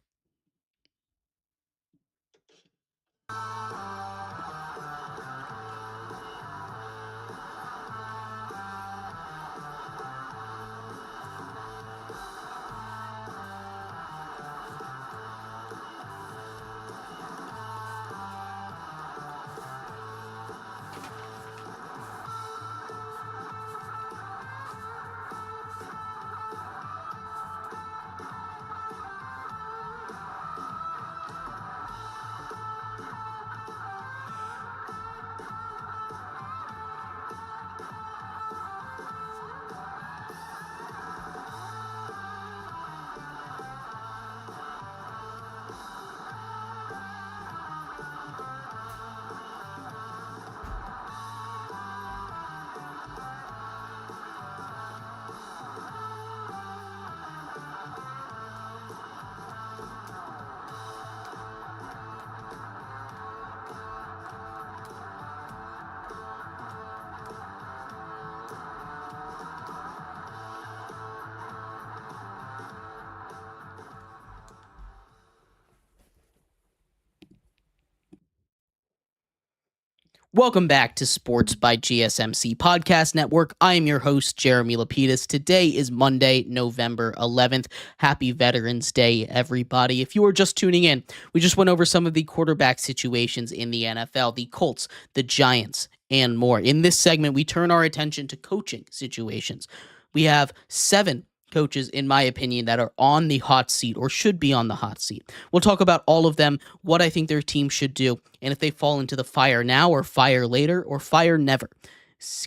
Speaker 1: Welcome back to Sports by GSMC Podcast Network. I am your host, Jeremy Lapidus. Today is Monday, November 11th. Happy Veterans Day, everybody. If you are just tuning in, we just went over some of the quarterback situations in the NFL, the Colts, the Giants, and more. In this segment, we turn our attention to coaching situations. We have 7 coaches, in my opinion, that are on the hot seat or should be on the hot seat. We'll talk about all of them, what I think their team should do, and if they fall into the fire now or fire later or fire never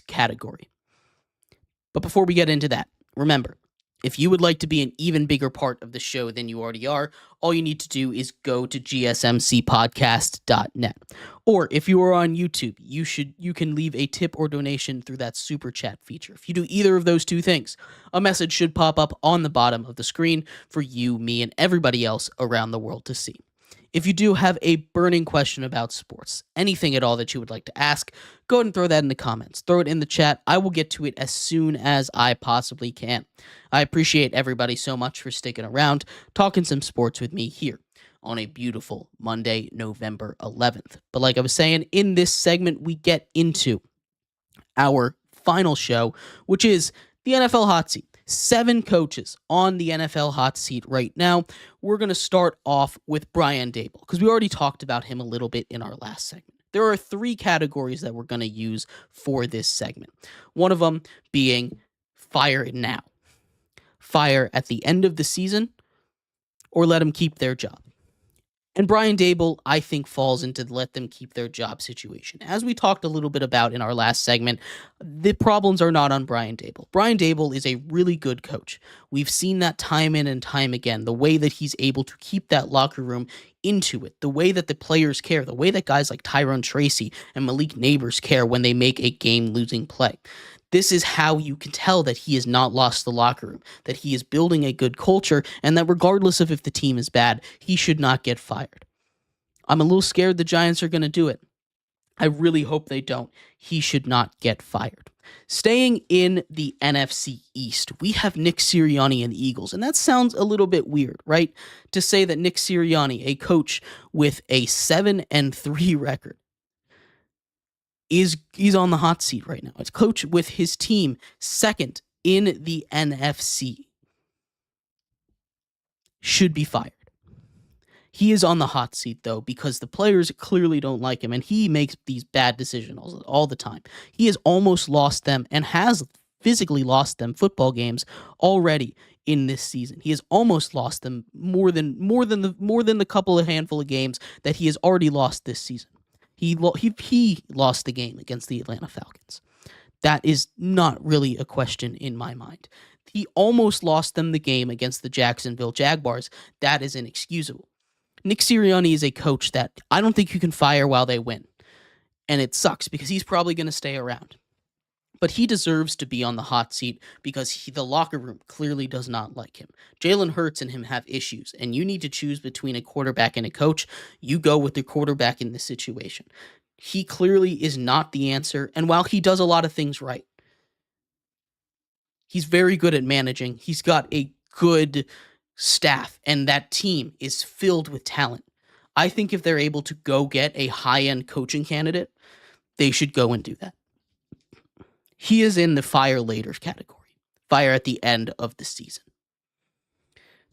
Speaker 1: category. But before we get into that, remember, if you would like to be an even bigger part of the show than you already are, all you need to do is go to gsmcpodcast.net. Or if you are on YouTube, you can leave a tip or donation through that super chat feature. If you do either of those two things, a message should pop up on the bottom of the screen for you, me, and everybody else around the world to see. If you do have a burning question about sports, anything at all that you would like to ask, go ahead and throw that in the comments. Throw it in the chat. I will get to it as soon as I possibly can. I appreciate everybody so much for sticking around, talking some sports with me here on a beautiful Monday, November 11th. But like I was saying, in this segment, we get into our final show, which is the NFL Hot Seat. 7 coaches on the NFL Hot Seat right now. We're going to start off with Brian Daboll, because we already talked about him a little bit in our last segment. There are 3 categories that we're going to use for this segment. One of them being fire it now. Fire at the end of the season, or let them keep their job. And Brian Daboll, I think, falls into the let them keep their job situation. As we talked a little bit about in our last segment, the problems are not on Brian Daboll. Brian Daboll is a really good coach. We've seen that time in and time again, the way that he's able to keep that locker room into it, the way that the players care, the way that guys like Tyrone Tracy and Malik Neighbors care when they make a game-losing play. This is how you can tell that he has not lost the locker room, that he is building a good culture, and that regardless of if the team is bad, he should not get fired. I'm a little scared the Giants are going to do it. I really hope they don't. He should not get fired. Staying in the NFC East, we have Nick Sirianni and the Eagles, and that sounds a little bit weird, right? To say that Nick Sirianni, a coach with a 7-3 record, he's on the hot seat right now. It's coach with his team second in the NFC. Should be fired. He is on the hot seat, though, because the players clearly don't like him, and he makes these bad decisions all the time. He has almost lost them and has physically lost them football games already in this season. He has almost lost them more than the couple of handful of games that he has already lost this season. He lost the game against the Atlanta Falcons. That is not really a question in my mind. He almost lost them the game against the Jacksonville Jaguars. That is inexcusable. Nick Sirianni is a coach that I don't think you can fire while they win. And it sucks because he's probably going to stay around. But he deserves to be on the hot seat because the locker room clearly does not like him. Jalen Hurts and him have issues, and you need to choose between a quarterback and a coach. You go with the quarterback in this situation. He clearly is not the answer, and while he does a lot of things right, he's very good at managing. He's got a good staff, and that team is filled with talent. I think if they're able to go get a high-end coaching candidate, they should go and do that. He is in the fire later category. Fire at the end of the season.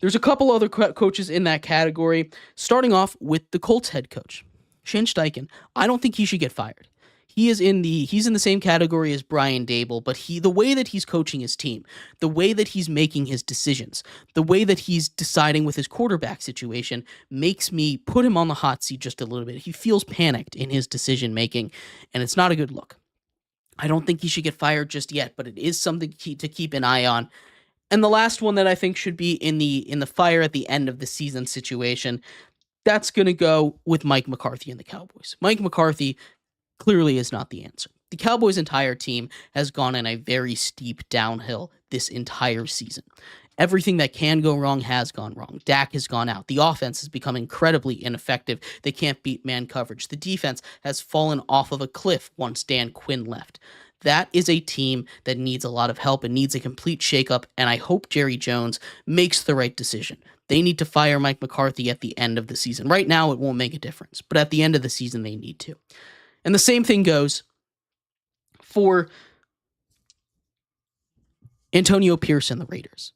Speaker 1: There's a couple other coaches in that category, starting off with the Colts head coach, Shane Steichen. I don't think he should get fired. He's in the same category as Brian Daboll, but the way that he's coaching his team, the way that he's making his decisions, the way that he's deciding with his quarterback situation makes me put him on the hot seat just a little bit. He feels panicked in his decision making, and it's not a good look. I don't think he should get fired just yet, but it is something to keep an eye on. And the last one that I think should be in the fire at the end of the season situation, that's going to go with Mike McCarthy and the Cowboys. Mike McCarthy clearly is not the answer. The Cowboys' entire team has gone in a very steep downhill this entire season. Everything that can go wrong has gone wrong. Dak has gone out. The offense has become incredibly ineffective. They can't beat man coverage. The defense has fallen off of a cliff once Dan Quinn left. That is a team that needs a lot of help and needs a complete shakeup, and I hope Jerry Jones makes the right decision. They need to fire Mike McCarthy at the end of the season. Right now, it won't make a difference, but at the end of the season, they need to. And the same thing goes for Antonio Pierce and the Raiders.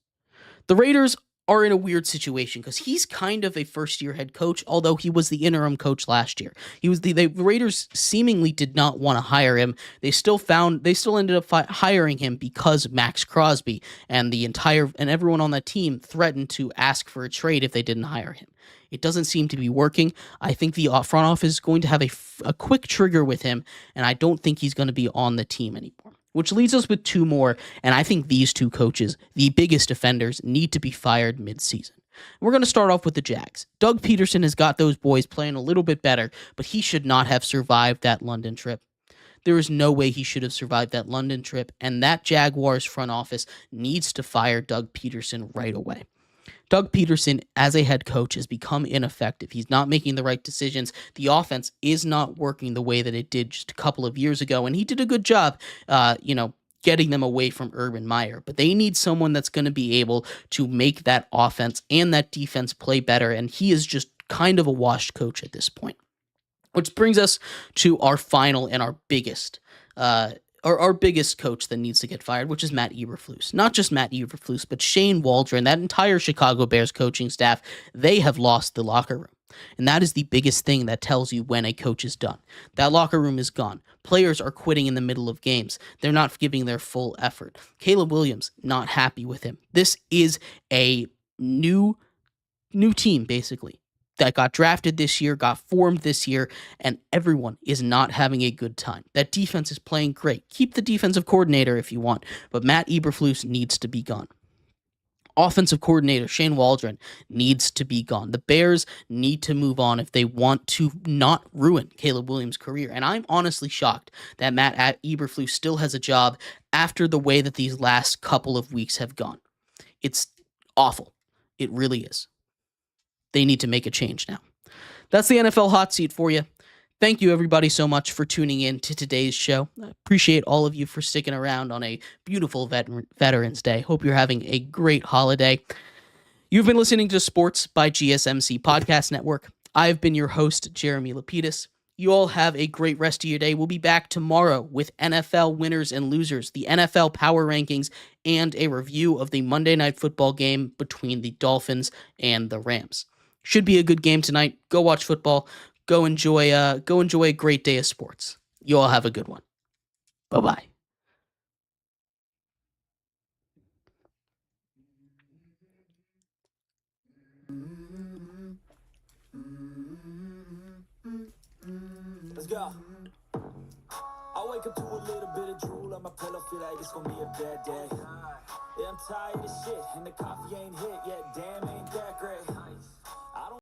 Speaker 1: The Raiders are in a weird situation because he's kind of a first-year head coach, although he was the interim coach last year. The Raiders seemingly did not want to hire him. They still ended up hiring him because Max Crosby and everyone on that team threatened to ask for a trade if they didn't hire him. It doesn't seem to be working. I think the front office is going to have a quick trigger with him, and I don't think he's going to be on the team anymore. Which leads us with 2 more, and I think these 2 coaches, the biggest offenders, need to be fired mid-season. We're going to start off with the Jags. Doug Peterson has got those boys playing a little bit better, but he should not have survived that London trip. There is no way he should have survived that London trip, and that Jaguars front office needs to fire Doug Peterson right away. Doug Peterson, as a head coach, has become ineffective. He's not making the right decisions. The offense is not working the way that it did just a couple of years ago, and he did a good job, getting them away from Urban Meyer. But they need someone that's going to be able to make that offense and that defense play better, and he is just kind of a washed coach at this point. Which brings us to our final and our biggest coach that needs to get fired, which is Matt Eberflus. Not just Matt Eberflus, but Shane Waldron, that entire Chicago Bears coaching staff, they have lost the locker room. And that is the biggest thing that tells you when a coach is done. That locker room is gone. Players are quitting in the middle of games. They're not giving their full effort. Caleb Williams, not happy with him. This is a new team, basically, that got drafted this year, got formed this year, and everyone is not having a good time. That defense is playing great. Keep the defensive coordinator if you want, but Matt Eberflus needs to be gone. Offensive coordinator Shane Waldron needs to be gone. The Bears need to move on if they want to not ruin Caleb Williams' career. And I'm honestly shocked that Matt Eberflus still has a job after the way that these last couple of weeks have gone. It's awful. It really is. They need to make a change now. That's the NFL hot seat for you. Thank you, everybody, so much for tuning in to today's show. I appreciate all of you for sticking around on a beautiful Veterans Day. Hope you're having a great holiday. You've been listening to Sports by GSMC Podcast Network. I've been your host, Jeremy Lapidus. You all have a great rest of your day. We'll be back tomorrow with NFL winners and losers, the NFL power rankings, and a review of the Monday Night Football game between the Dolphins and the Rams. Should be a good game tonight. Go watch football. Go enjoy a great day of sports. You all have a good one. Bye-bye.
Speaker 2: Let's go. I wake up to a little bit of drool on my pillow, feel like it's gonna be a bad day. Yeah, I'm tired of shit, and the coffee ain't hit yet, damn, ain't that great.